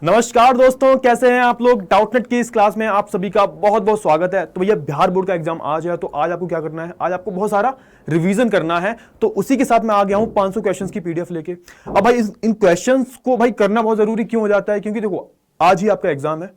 नमस्कार दोस्तों, कैसे हैं आप लोग। डाउटनेट की इस क्लास में आप सभी का बहुत बहुत स्वागत है। तो भैया बिहार बोर्ड का एग्जाम आज है, तो आज आपको क्या करना है, आज आपको बहुत सारा रिवीजन करना है। तो उसी के साथ मैं आ गया हूं 500 क्वेश्चंस की पीडीएफ लेके। अब भाई इन क्वेश्चंस को भाई करना बहुत जरूरी क्यों हो जाता है, क्योंकि देखो आज ही आपका एग्जाम है।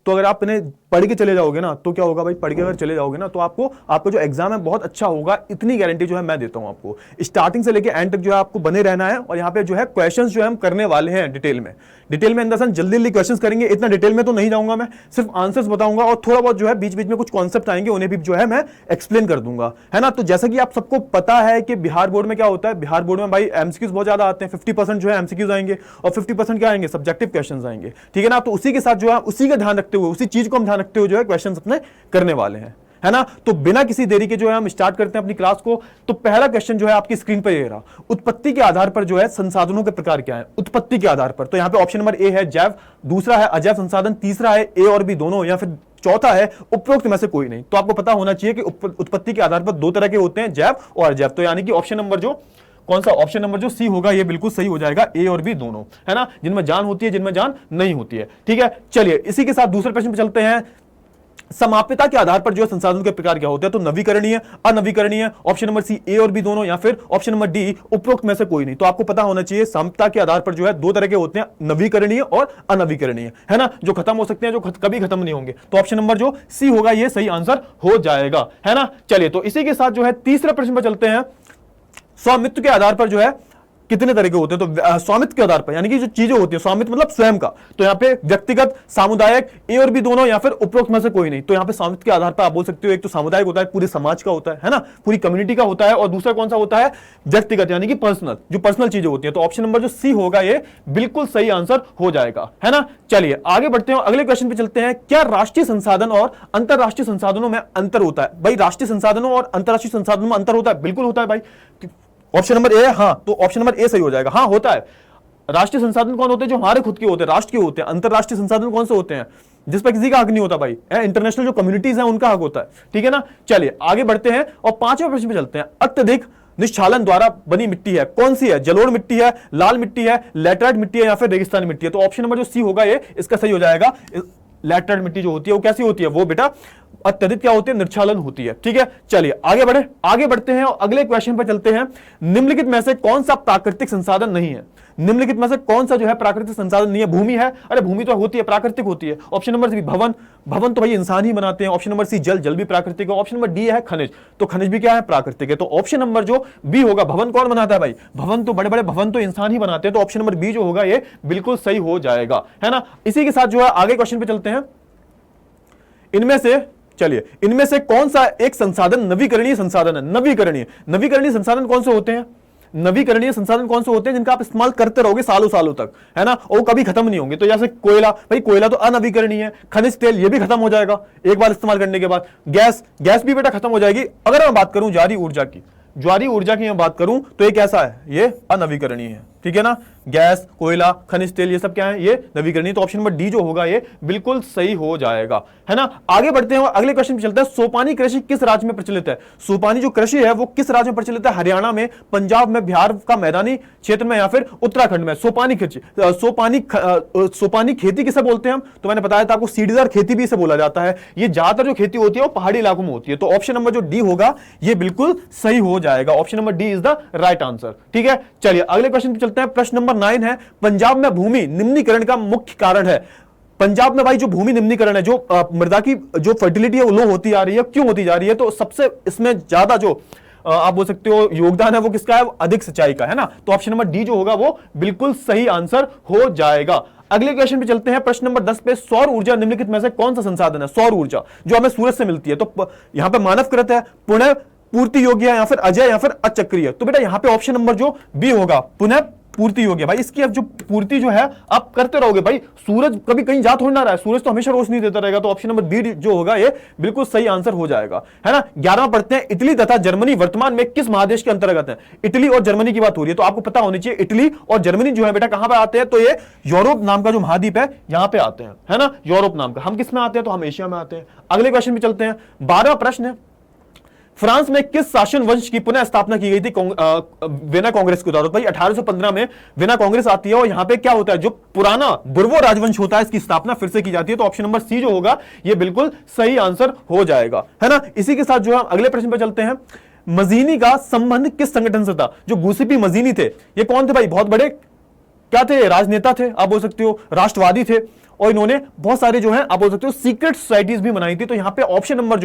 तो अगर आप इन्हें पढ़ के चले जाओगे ना तो क्या होगा भाई, पढ़ के अगर चले जाओगे ना तो आपका जो एग्जाम है बहुत अच्छा होगा। इतनी गारंटी जो है मैं देता हूं आपको। स्टार्टिंग से लेके एंड तक जो है आपको बने रहना है। और यहाँ पे जो है क्वेश्चंस जो है हम करने वाले हैं डिटेल में इन द सेंस जल्दी जल्दी क्वेश्चंस करेंगे। इतना डिटेल में तो नहीं जाऊंगा मैं, सिर्फ आंसर्स बताऊंगा और थोड़ा बहुत जो है बीच बीच में कुछ कॉन्सेप्ट आएंगे, उन्हें भी जो है मैं एक्सप्लेन कर दूंगा, है ना। तो जैसा कि आप सबको पता है कि बिहार बोर्ड में क्या होता है, बिहार बोर्ड में भाई एमसीक्यूज बहुत ज्यादा आते हैं। 50% जो है एमसीक्यूज आएंगे और 50% क्या आएंगे, सब्जेक्टिव क्वेश्चंस आएंगे, ठीक है ना। तो उसी के साथ जो है उसी का ध्यान रखते हुए, उसी चीज को हम ध्यान रखते हुए जो है क्वेश्चंस अपने करने वाले हैं, है ना। तो बिना किसी देरी के जो है हम स्टार्ट करते हैं अपनी क्लास को। तो पहला क्वेश्चन जो है आपकी स्क्रीन पर ये रहा, उत्पत्ति के आधार पर जो है संसाधनों के प्रकार क्या है। उत्पत्ति के आधार पर तो यहां पे ऑप्शन नंबर ए है जैव, दूसरा है अजैव संसाधन, तीसरा है ए और बी दोनों, या फिर चौथा है उपरोक्त में से कोई नहीं। तो आपको पता होना चाहिए कि उत्पत्ति के आधार पर दो तरह के होते हैं, जैव और अजैव। तो यानी कि ऑप्शन नंबर जो कौन सा, ऑप्शन नंबर जो सी होगा ये बिल्कुल सही हो जाएगा, ए और बी दोनों, है ना। जिनमें जान होती है, जिनमें जान नहीं होती है, ठीक है। चलिए इसी के साथ दूसरे प्रश्न पे चलते हैं। समाप्यता के आधार पर जो है संसाधन के प्रकार क्या होते हैं। तो नवीकरणीय, अनवीकरणीय, ऑप्शन नंबर सी ए और बी दोनों, या फिर ऑप्शन नंबर डी उपरोक्त में से कोई नहीं। तो आपको पता होना चाहिए समाप्यता के आधार पर जो है दो तरह के होते हैं, नवीकरणीय और अनवीकरणीय, है ना। जो खत्म हो सकते हैं, जो कभी खत्म नहीं होंगे। तो ऑप्शन नंबर जो सी होगा ये सही आंसर हो जाएगा, है ना। चलिए तो इसी के साथ जो है तीसरे प्रश्न पर चलते हैं। स्वामित्व के आधार पर जो है कितने तरह के होते हैं। तो स्वामित्व के आधार पर यानी कि जो चीजें होती है, स्वामित्व मतलब स्वयं का। तो यहाँ पे व्यक्तिगत, सामुदायिक, ए और बी दोनों, या फिर उपरोक्त में से कोई नहीं। तो यहाँ पे स्वामित्व के आधार पर आप बोल सकते हो, एक तो सामुदायिक होता है, पूरे समाज का होता है ना, पूरी कम्युनिटी का होता है। और दूसरा कौन सा होता है, व्यक्तिगत यानी कि पर्सनल, जो पर्सनल चीजें होती है। तो ऑप्शन नंबर जो सी होगा ये बिल्कुल सही आंसर हो जाएगा, है ना। चलिए आगे बढ़ते हैं, अगले क्वेश्चन पे चलते हैं। क्या राष्ट्रीय संसाधन और अंतरराष्ट्रीय संसाधनों में अंतर होता है। भाई राष्ट्रीय संसाधनों और अंतरराष्ट्रीय संसाधनों में अंतर होता है, बिल्कुल होता है भाई। ऑप्शन नंबर ए, हाँ, तो ऑप्शन नंबर ए सही हो जाएगा, हाँ होता है। राष्ट्रीय संसाधन कौन होते हैं, जो हमारे खुद के होते हैं, राष्ट्र के होते हैं। अंतरराष्ट्रीय संसाधन कौन से होते हैं, जिस पर किसी का हक नहीं होता भाई, इंटरनेशनल जो कम्युनिटीज हैं उनका हक होता है, ठीक है ना। चलिए आगे बढ़ते हैं और पांचवें प्रश्न पे चलते हैं। अत्यधिक निष्छालन द्वारा बनी मिट्टी है, कौन सी है। जलोढ़ मिट्टी है, लाल मिट्टी है, लैटराइट मिट्टी है, या फिर रेगिस्तानी मिट्टी है। तो ऑप्शन नंबर जो सी होगा ये इसका सही हो जाएगा। लैटराइट मिट्टी जो होती है वो कैसी होती है, वो बेटा अत्यधिक क्या होती है, निर्छालन होती है, ठीक है। चलिए आगे बढ़ते हैं और अगले क्वेश्चन पर चलते हैं। निम्नलिखित में से कौन सा प्राकृतिक संसाधन नहीं है। निम्नलिखित में से कौन सा जो है प्राकृतिक संसाधन नहीं है। भूमि है, अरे भूमि तो होती है, प्राकृतिक होती है। ऑप्शन नंबर सी भवन, भवन तो भाई इंसान ही बनाते हैं। ऑप्शन नंबर सी जल, जल भी प्राकृतिक है। ऑप्शन नंबर डी है खनिज, तो खनिज भी क्या है, प्राकृतिक है। तो ऑप्शन नंबर जो बी होगा, भवन कौन बनाता है भाई, भवन तो बड़े बड़े भवन तो इंसान ही बनाते हैं। तो ऑप्शन नंबर बी जो होगा ये बिल्कुल सही हो जाएगा, है ना। इसी के साथ जो है आगे क्वेश्चन पे चलते हैं। इनमें से कौन सा एक संसाधन नवीकरणीय संसाधन है। नवीकरणीय संसाधन कौन से होते हैं, नवीकरणीय संसाधन कौन से होते हैं जिनका आप इस्तेमाल करते रहोगे सालों सालों तक, है ना, और वो कभी खत्म नहीं होंगे। तो जैसे कोयला, भाई कोयला तो अनवीकरणीय है। खनिज तेल ये भी खत्म हो जाएगा एक बार इस्तेमाल करने के बाद। गैस भी बेटा खत्म हो जाएगी। अगर मैं बात करूं ज्वारी ऊर्जा की मैं बात करूं तो ये कैसा है, ये अनवीकरणीय है, ठीक है ना। गैस, कोयला, खनिज तेल ये सब क्या है, ये नवीकरणीय। तो ऑप्शन नंबर डी जो होगा ये बिल्कुल सही हो जाएगा, है ना। आगे बढ़ते हैं और अगले क्वेश्चन पे चलते हैं। सोपानी कृषि किस राज्य में प्रचलित है। सोपानी जो कृषि है वो किस राज्य में प्रचलित है। हरियाणा में, पंजाब में, बिहार का मैदानी क्षेत्र में, या फिर उत्तराखंड में। सोपानी खेती किसे बोलते हैं हम, तो मैंने बताया था आपको सीढ़ीदार खेती भी इसे बोला जाता है। ये ज्यादातर जो खेती होती है वो पहाड़ी इलाकों में होती है। तो ऑप्शन नंबर जो डी होगा ये बिल्कुल सही हो जाएगा। Option number D is the right answer, ठीक है। चलिए अगले क्वेश्चन पे चलते हैं। प्रश्न नंबर 9 है, पंजाब में भूमि निम्नीकरण का मुख्य कारण है। पंजाब में भाई जो भूमि निम्नीकरण है, जो मृदा की जो फर्टिलिटी है वो लो होती जा रही है, क्यों होती जा रही है। तो सबसे इसमें ज्यादा जो आप बोल सकते हो योगदान है वो किसका है, अधिक सिंचाई का, है ना। तो ऑप्शन नंबर डी जो होगा वो बिल्कुल सही आंसर हो जाएगा। अगले क्वेश्चन पे चलते हैं। प्रश्न नंबर 10 पे, सौर ऊर्जा निम्नलिखित में से कौन सा संसाधन है। सौर ऊर्जा जो हमें सूरज से मिलती है। तो यहां पे मानवकृत है, पुनः पूर्ति योग्य है, या फिर अजय, या फिर अचक्रीय। तो बेटा यहां पे ऑप्शन नंबर जो बी होगा, पुनः पूर्ति योग्य। भाई इसकी अब जो पूर्ति जो है आप करते रहोगे भाई, सूरज कभी कहीं जा थोड़ी ना रहा है, सूरज तो हमेशा रोशनी देता रहेगा। तो ऑप्शन नंबर बी जो होगा ये बिल्कुल सही आंसर हो जाएगा, है ना। 11वां पढ़ते हैं। इटली तथा जर्मनी वर्तमान में किस महादेश के अंतर्गत है। इटली और जर्मनी की बात हो रही है, तो आपको पता होनी चाहिए इटली और जर्मनी जो है बेटा कहां पर आते हैं। तो ये यूरोप नाम का जो महाद्वीप है यहां पे आते हैं, है ना, यूरोप नाम का। हम किस में आते हैं, तो हम एशिया में आते हैं। अगले क्वेश्चन में चलते हैं। 12वां प्रश्न है, फ्रांस में किस शासन वंश की पुनः स्थापना की गई थी वेना कांग्रेस के द्वारा? भाई 1815 में वेना कांग्रेस आती है और यहां पे क्या होता है, जो पुराना बुर्बो राजवंश होता है इसकी स्थापना फिर से की जाती है। तो ऑप्शन नंबर सी जो होगा ये बिल्कुल सही आंसर हो जाएगा, है ना। इसी के साथ जो है अगले प्रश्न पर चलते हैं। मजीनी का संबंध किस संगठन से था? जो गुसिपी मजीनी थे ये कौन थे भाई? बहुत बड़े क्या थे? राजनेता थे, आप बोल सकते हो राष्ट्रवादी थे, और इन्होंने बहुत सारे जो है आप बोल सकते हो सीक्रेट सोसाइटीज भी बनाई थी। तो यहां पे ऑप्शन नंबर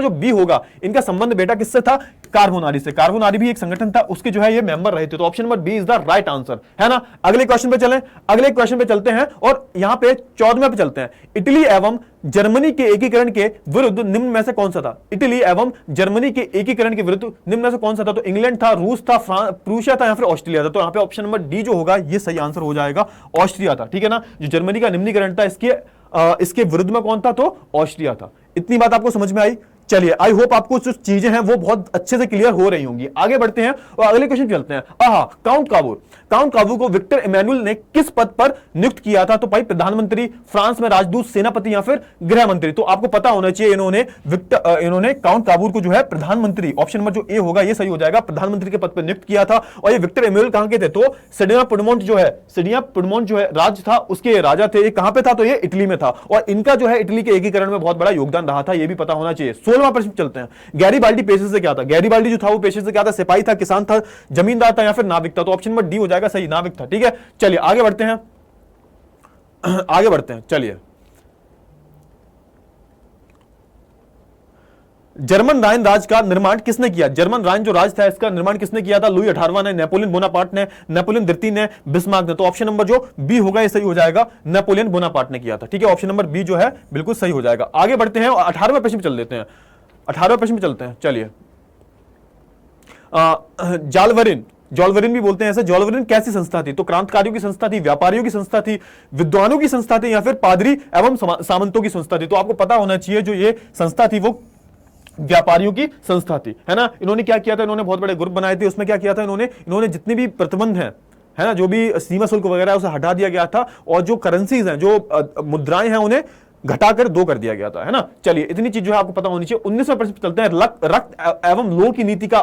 जो बी होगा, इनका संबंध बेटा किससे था? कार्बोनारी से। कार्बोनारी भी एक संगठन था, उसके जो है ये मेंबर रहे थे। तो option number B is the right answer, है ना। अगले क्वेश्चन पे चलें, अगले क्वेश्चन पे चलते हैं और यहां पे 14वें पे चलते हैं। इटली एवं जर्मनी के एकीकरण के विरुद्ध निम्न में से कौन सा था? इटली एवं जर्मनी के एकीकरण के विरुद्ध निम्न में से कौन सा था? तो इंग्लैंड था, रूस था, प्रूशिया था या फिर ऑस्ट्रेलिया था? तो यहां पे ऑप्शन नंबर डी जो होगा ये सही आंसर हो जाएगा, ऑस्ट्रिया था, ठीक है ना। जो जर्मनी का निम्नीकरण था इसके विरुद्ध में कौन था? तो ऑस्ट्रिया था। इतनी बात आपको समझ में आई? चलिए, आई होप आपको जो चीजें हैं वो बहुत अच्छे से क्लियर हो रही होंगी। आगे बढ़ते हैं और अगले क्वेश्चन चलते हैं। काउंट काबूर को विक्टर इमैनुअल ने किस पद पर नियुक्त किया था? तो भाई प्रधानमंत्री, फ्रांस में राजदूत, सेनापति या फिर गृह मंत्री? तो आपको पता होना चाहिए इन्होंने काउंट काबूर को जो है प्रधानमंत्री, ऑप्शन नंबर जो ए होगा ये सही हो जाएगा, प्रधानमंत्री के पद पर नियुक्त किया था। और ये विक्टर इमैनुअल कहां के थे? तो सिडिया पुडमोंट जो है राज्य था, उसके राजा थे। ये कहां पे था? तो ये इटली में था, और इनका जो है इटली के एकीकरण में बहुत बड़ा योगदान रहा था, ये भी पता होना चाहिए। 16वां प्रश्न चलते हैं। गैरीबाल्डी पेशे से क्या था? गैरीबाल्डी जो था वो पेशे से क्या था? सिपाही था, किसान था, जमींदार था या फिर नाविक था? तो ऑप्शन नंबर डी हो जाएगा सही, नाविक था, ठीक है। चलिए आगे बढ़ते हैं, चलिए। जर्मन राइन राज का निर्माण किसने किया? जर्मन राइन जो राज था इसका निर्माण किसने किया था? लुई 18वां ने, नेपोलियन बोनापार्ट ने, नेपोलियन द्वितीय ने, बिस्मार्क ने? तो ऑप्शन नंबर जो बी होगा ये सही हो जाएगा, नेपोलियन बोनापार्ट ने किया था, ठीक है। ऑप्शन नंबर बी जो है बिल्कुल सही हो जाएगा। आगे बढ़ते हैं और 18वें प्रश्न पे चल देते हैं, 18वें प्रश्न पे चलते हैं। चलिए, जॉलवरिन भी बोलते हैं ऐसे। जॉलवरिन कैसी संस्था थी? तो क्रांतिकारियों की संस्था थी, व्यापारियों की संस्था थी, विद्वानों की संस्था थी या फिर पादरी एवं सामंतों की संस्था थी? तो आपको पता होना चाहिए जो ये संस्था थी वो व्यापारियों की संस्था थी, है ना। इन्होंने क्या किया था? इन्होंने बहुत बड़े ग्रुप बनाए थे, उसमें क्या किया था इन्होंने जितने भी प्रतिबंध हैं, है ना, जो भी सीमा शुल्क वगैरह है उसे हटा दिया गया था, और जो करेंसीज हैं, जो मुद्राएं हैं, उन्हें घटाकर 2 कर दिया गया था, है ना। चलिए, इतनी चीज जो है आपको पता होनी चाहिए। 19वें प्रश्न चलते हैं। रक्त एवं लोह की नीति का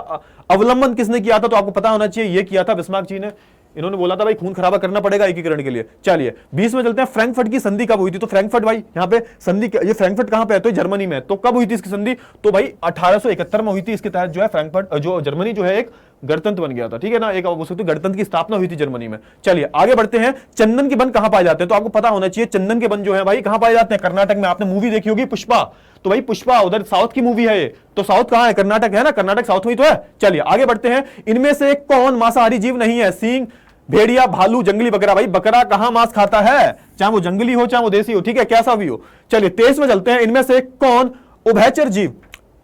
अवलंबन किसने किया था? तो आपको पता होना चाहिए ये किया था बिस्मार्क जी ने। इन्होंने बोला था भाई खून खराबा करना पड़ेगा एकीकरण के लिए। चलिए 20 में चलते हैं। फ्रैंकफर्ट की संधि कब हुई थी? तो फ्रैंकफर्ट भाई यहाँ पे संधि, ये फ्रैंकफर्ट कहां पे है? तो जर्मनी में। तो कब हुई थी इसकी संधि? तो भाई 1871 में हुई थी। इसके तहत जो है फ्रैंकफर्ट, जो जर्मनी जो है एक गणतंत्र बन गया था, ठीक है ना। एक गणतंत्र की स्थापना हुई थी जर्मनी में। चलिए आगे बढ़ते हैं। चंदन के वन कहां पाए जाते हैं? तो आपको पता होना चाहिए चंदन के वन जो है भाई कहां पाए जाते हैं? कर्नाटक में। आपने मूवी देखी होगी पुष्पा, तो भाई पुष्पा उधर साउथ की मूवी है ये, तो साउथ कहां है? कर्नाटक है ना, कर्नाटक साउथ में ही तो है। चलिए आगे बढ़ते हैं। इनमें से कौन मांसाहारी जीव नहीं है? सींग, भेड़िया, भालू, जंगली बकरा? भाई बकरा कहां मांस खाता है? चाहे वो जंगली हो चाहे वो देसी हो, ठीक है, कैसा भी हो। चलिए 23 में चलते हैं। इनमें से कौन उभयचर जीव,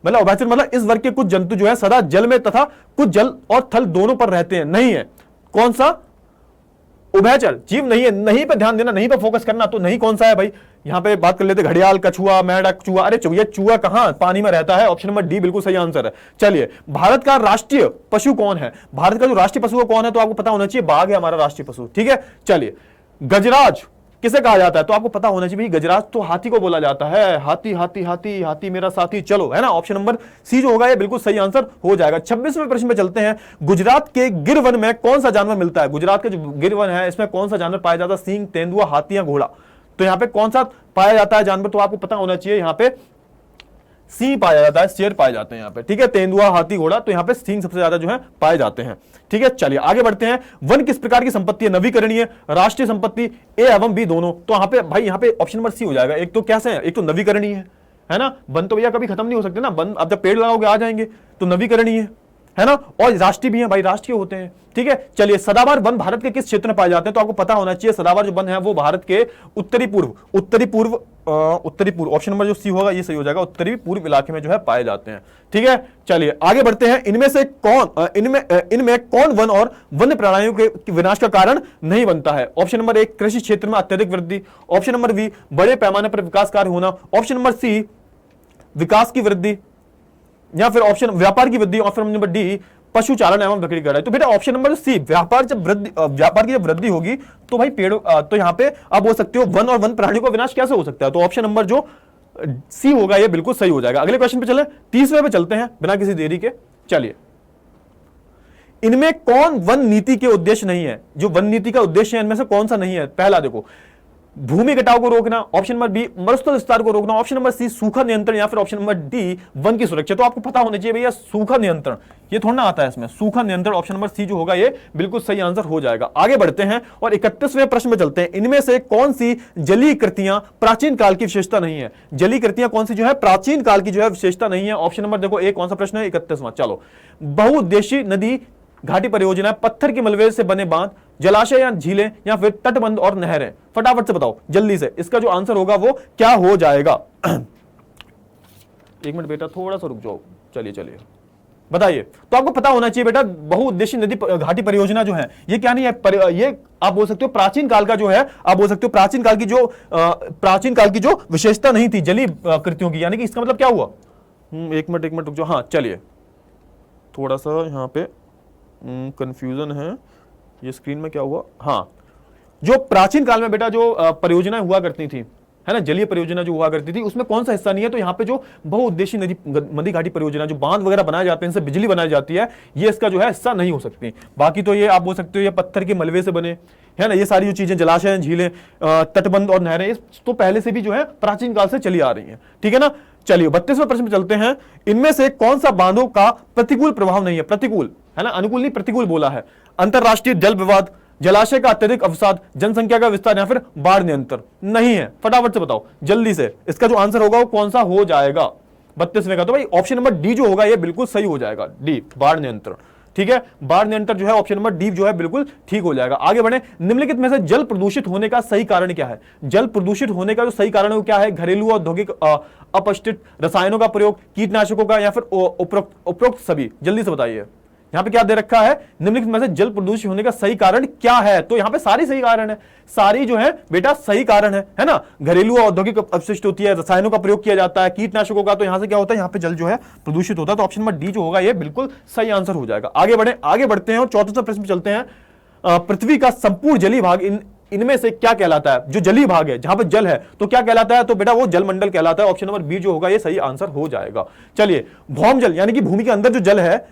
मतलब उभयचर मतलब इस वर्ग के कुछ जंतु जो है सदा जल में तथा कुछ जल और थल दोनों पर रहते हैं? नहीं है। कौन सा उभयचर जीव नहीं है? नहीं पे ध्यान देना, नहीं पे फोकस करना। तो नहीं कौन सा है भाई? यहां पे बात कर लेते, घड़ियाल, कछुआ, मेंढक, चूहा। अरे चूहा कहां? पानी में रहता है। ऑप्शन नंबर डी बिल्कुल सही आंसर है। चलिए, भारत का राष्ट्रीय पशु कौन है? भारत का जो राष्ट्रीय पशु कौन है? तो आपको पता होना चाहिए बाघ है हमारा राष्ट्रीय पशु, ठीक है। चलिए, गजराज किसे कहा जाता है? तो आपको पता होना चाहिए गजराज तो हाथी को बोला जाता है। हाथी हाथी हाथी हाथी मेरा साथी, चलो, है ना। ऑप्शन नंबर सी जो होगा ये बिल्कुल सही आंसर हो जाएगा। 26वें प्रश्न में चलते हैं। गुजरात के गिर वन में कौन सा जानवर मिलता है? गुजरात के जो गिर वन है इसमें कौन सा जानवर पाया जाता है? सींग, तेंदुआ, हाथी या घोड़ा? तो यहां पे कौन सा पाया जाता है जानवर? तो आपको पता होना चाहिए यहां पे सी पाया जाता है, शेर पाए जाते हैं यहाँ पे, ठीक है। तेंदुआ, हाथी, घोड़ा, तो यहाँ पे सिंह सबसे ज्यादा जो है पाए जाते हैं, ठीक है। चलिए आगे बढ़ते हैं। वन किस प्रकार की संपत्ति है? नवीकरणीय, राष्ट्रीय संपत्ति, ए एवं बी दोनों? तो यहाँ पे भाई यहाँ पे ऑप्शन नंबर सी हो जाएगा। एक तो कैसे है? एक तो नवीकरणीय है ना। वन तो भैया कभी खत्म नहीं हो सकते ना, वन अब जब पेड़ लगाओगे आ जाएंगे, तो नवीकरणीय है ना। और राष्ट्रीय भी है भाई, राष्ट्रीय होते हैं, ठीक है। चलिए, सदाबहार वन भारत के किस क्षेत्र में पाए जाते हैं? तो आपको पता होना चाहिए सदाबहार जो वन है वो भारत के उत्तरी पूर्व ऑप्शन नंबर जो सी होगा ये सही हो जाएगा, उत्तरी पूर्व इलाके में जो है पाए जाते हैं, ठीक है। चलिए आगे बढ़ते हैं। इनमें कौन वन और वन्य प्राणियों के विनाश का कारण नहीं बनता है? ऑप्शन नंबर 1 कृषि क्षेत्र में अत्यधिक वृद्धि, ऑप्शन नंबर बी बड़े पैमाने पर विकास कार्य होना, ऑप्शन नंबर सी विकास की वृद्धि, या फिर ऑप्शन व्यापार की वृद्धि, ऑप्शन नंबर डी पशुचालन एवं बकरी गढ़ाई। तो बेटा ऑप्शन नंबर सी व्यापार की जब वृद्धि होगी तो भाई पेड़, तो यहां पे आप बोल सकते हो वन और वन प्राणियों का विनाश कैसे हो सकता है? तो ऑप्शन नंबर जो सी होगा ये बिल्कुल सही हो जाएगा। अगले क्वेश्चन पे चले, तीसरे पे चलते हैं बिना किसी देरी के। चलिए, इनमें कौन वन नीति के उद्देश्य नहीं है? जो वन नीति का उद्देश्य है इनमें से कौन सा नहीं है? पहला देखो, भूमि कटाव को रोकना, ऑप्शन नंबर बी मरुस्थल विस्तार को रोकना, ऑप्शन नंबर सी सूखा नियंत्रण, या फिर ऑप्शन नंबर डी वन की सुरक्षा। तो आपको पता होना चाहिए भैया सूखा नियंत्रण, ये थोड़ा ना आता है इसमें, सूखा नियंत्रण ऑप्शन नंबर सी जो होगा ये बिल्कुल सही आंसर हो जाएगा। आगे बढ़ते हैं और 31वें प्रश्न में चलते हैं। इनमें से कौन सी जलीय कृतियां प्राचीन काल की विशेषता नहीं है? जलीय कृतियां कौन सी जो है प्राचीन काल की जो है विशेषता नहीं है? ऑप्शन नंबर देखो ए कौन सा प्रश्न है? 31वां। चलो, बहुउद्देशीय नदी घाटी परियोजना, पत्थर के मलबे से बने बांध, जलाशय या झीलें, या फिर तटबंध और नहरें। फटाफट से बताओ जल्दी से, इसका जो आंसर होगा वो क्या हो जाएगा? एक मिनट बेटा, थोड़ा सा रुक जाओ। चलिए चलिए बताइए। तो आपको पता होना चाहिए बेटा, बहुउद्देशीय नदी घाटी परियोजना जो है ये क्या नहीं है, ये आप बोल सकते हो प्राचीन काल का जो है, आप बोल सकते हो प्राचीन काल की जो विशेषता नहीं थी जलीय कृतियों की। यानी कि इसका मतलब क्या हुआ? एक मिनट रुक जाओ। हाँ चलिए, थोड़ा सा यहाँ पे कंफ्यूजन है, ये स्क्रीन में क्या हुआ? हाँ, जो प्राचीन काल में बेटा जो परियोजनाएं हुआ करती थी, है ना, जलीय परियोजना जो हुआ करती थी, उसमें कौन सा हिस्सा नहीं है? तो यहाँ पे जो बहुउद्देशीय नदी घाटी परियोजना, जो बांध वगैरह बनाए जाते हैं, इनसे बिजली बनाई जाती है, ये इसका जो है हिस्सा नहीं हो सकती। बाकी तो ये आप बोल सकते हो ये पत्थर के मलबे से बने, है ना, ये सारी जो चीजें, जलाशय, झीलें, तटबंध और नहरें, तो पहले से भी जो है प्राचीन काल से चली आ रही है। ठीक है ना। चलिए 32वें प्रश्न में चलते हैं। इनमें से कौन सा बांधों का प्रतिकूल प्रभाव नहीं है? प्रतिकूल, है ना, अनुकूल नहीं, प्रतिकूल बोला है। अंतरराष्ट्रीय जल विवाद, जलाशय का अत्यधिक अवसाद, जनसंख्या का विस्तार, या फिर बाढ़ नियंत्रण। नहीं है, फटाफट से बताओ जल्दी से, इसका जो आंसर होगा वो कौन सा हो जाएगा 32वें का? तो भाई ऑप्शन नंबर डी जो होगा ये बिल्कुल सही हो जाएगा, डी बाढ़ नियंत्रण। ठीक है, बाढ़ नियंत्रण जो है ऑप्शन नंबर डी जो है बिल्कुल ठीक हो जाएगा। आगे बढ़े, निम्नलिखित में से जल प्रदूषित होने का सही कारण क्या है? जल प्रदूषित होने का जो सही कारण है वो क्या है? घरेलू औद्योगिक अपशिष्ट, रसायनों का प्रयोग, कीटनाशकों का, या फिर उपरोक्त सभी। जल्दी से बताइए, यहां पे क्या दे रखा है? निम्नलिखित में से जल प्रदूषित होने का सही कारण क्या है? तो यहां पे सारी सही कारण है, सारी जो है बेटा सही कारण है ना। घरेलू औद्योगिक अपशिष्ट होती है, रसायनों का प्रयोग किया जाता है, कीटनाशकों का, तो यहां से क्या होता है? यहां पे जल जो है प्रदूषित होता है। तो ऑप्शन नंबर डी जो होगा ये बिल्कुल सही आंसर हो जाएगा। आगे बढ़ते हैं और 34वें प्रश्न पे चलते हैं। पृथ्वी का संपूर्ण जलीय भाग इनमें से क्या कहलाता है? जो जलीय भाग है, जहां पर जल है, तो क्या कहलाता है? तो बेटा वो जलमंडल कहलाता है। ऑप्शन नंबर बी जो होगा ये सही आंसर हो जाएगा। चलिए, भौम जल यानी कि भूमि के अंदर जो जल है,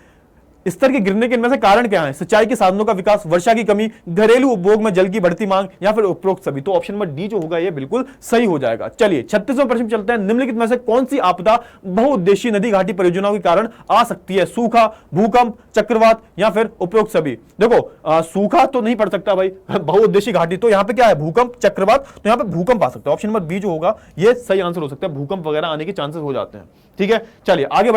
स्तर के गिरने के इनमें से कारण क्या है? सिंचाई के साधनों का विकास, वर्षा की कमी, घरेलू उपभोग में जल की बढ़ती मांग, या फिर उपरोक्त सभी। तो ऑप्शन नंबर डी जो होगा ये बिल्कुल सही हो जाएगा। चलिए 36वें प्रश्न चलते हैं। निम्नलिखित में से कौन सी आपदा बहुउद्देशीय नदी घाटी परियोजनाओं के कारण आ सकती है? सूखा, भूकंप, चक्रवात, या फिर उपरोक्त सभी। देखो सूखा तो नहीं पड़ सकता भाई, बहुउद्देशीय घाटी, तो यहाँ पे क्या है? भूकंप, चक्रवात, तो यहाँ पे भूकंप आ सकता है। ऑप्शन नंबर बी जो होगा ये सही आंसर हो सकता है, भूकंप वगैरह आने के चांसेस हो जाते हैं। ठीक है, चलिए आगे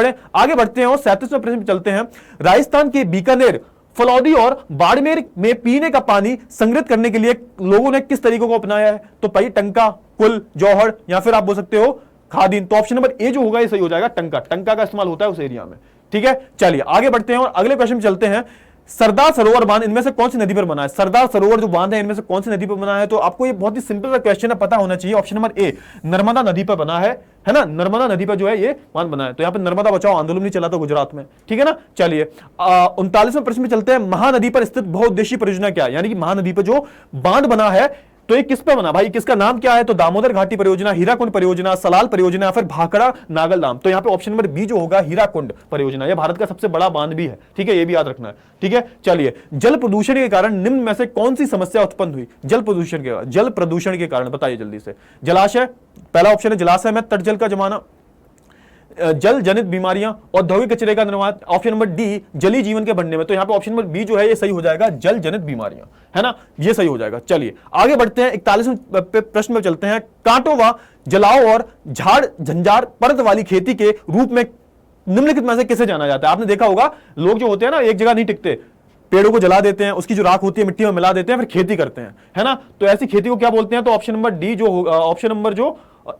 बढ़ते हैं और 37वें प्रश्न पे चलते हैं। राजस्थान के बीकानेर, फलौदी और बाड़मेर में पीने का पानी संग्रहित करने के लिए लोगों ने किस तरीकों को अपनाया है? तो भाई टंका, कुल, जौहर, या फिर आप बोल सकते हो खादीन। तो ऑप्शन नंबर ए जो होगा ये सही हो जाएगा, टंका का इस्तेमाल होता है उस एरिया में। ठीक है, चलिए आगे बढ़ते हैं और अगले क्वेश्चन में चलते हैं। सरदार सरोवर बांध इनमें से कौन सी नदी पर बना है? सरदार सरोवर जो बांध है इनमें से कौन सी नदी पर बना है? तो आपको ये बहुत ही सिंपल सा क्वेश्चन है, पता होना चाहिए। ऑप्शन नंबर ए नर्मदा नदी पर बना है ना, नर्मदा नदी पर जो है ये बांध बना है। तो यहाँ पे नर्मदा बचाओ आंदोलन नहीं चला था गुजरात में। ठीक है ना। चलिए 39वें प्रश्न में चलते हैं। महानदी पर स्थित बहुउद्देशीय परियोजना क्या है? यानी कि महानदी पर जो बांध बना है तो ये किस पे बना भाई? किसका नाम क्या है? तो दामोदर घाटी परियोजना, हीराकुंड परियोजना, सलाल परियोजना, या फिर भाखड़ा नागल दाम। तो यहाँ पे ऑप्शन नंबर बी जो होगा हीराकुंड परियोजना, ये भारत का सबसे बड़ा बांध भी है। ठीक है, ये भी याद रखना है। ठीक है, चलिए जल प्रदूषण के कारण निम्न में से कौन सी समस्या उत्पन्न हुई? जल प्रदूषण के कारण बताइए जल्दी से। जलाशय, पहला ऑप्शन है जलाशय में तटजल का जमाना, जल जनित बीमारियां, औद्योगिक कचरे का निर्माण, ऑप्शन नंबर डी जलीय जीवन के बढ़ने में। तो यहां पे ऑप्शन नंबर बी जो है ये सही हो जाएगा, जल जनित बीमारियां, है ना, ये सही हो जाएगा। चलिए आगे बढ़ते हैं, 41वें प्रश्न में चलते हैं। कांटों व जलाओ और झाड़ झंझार परत वाली खेती के रूप में निम्नलिखित में से किसे जाना जाता है? आपने देखा होगा लोग जो होते हैं ना एक जगह नहीं टिकते, पेड़ों को जला देते हैं, उसकी जो राख होती है मिट्टी में मिला देते हैं, फिर खेती करते हैं, है ना। तो ऐसी खेती को क्या बोलते हैं? तो ऑप्शन नंबर डी जो होगा, ऑप्शन नंबर जो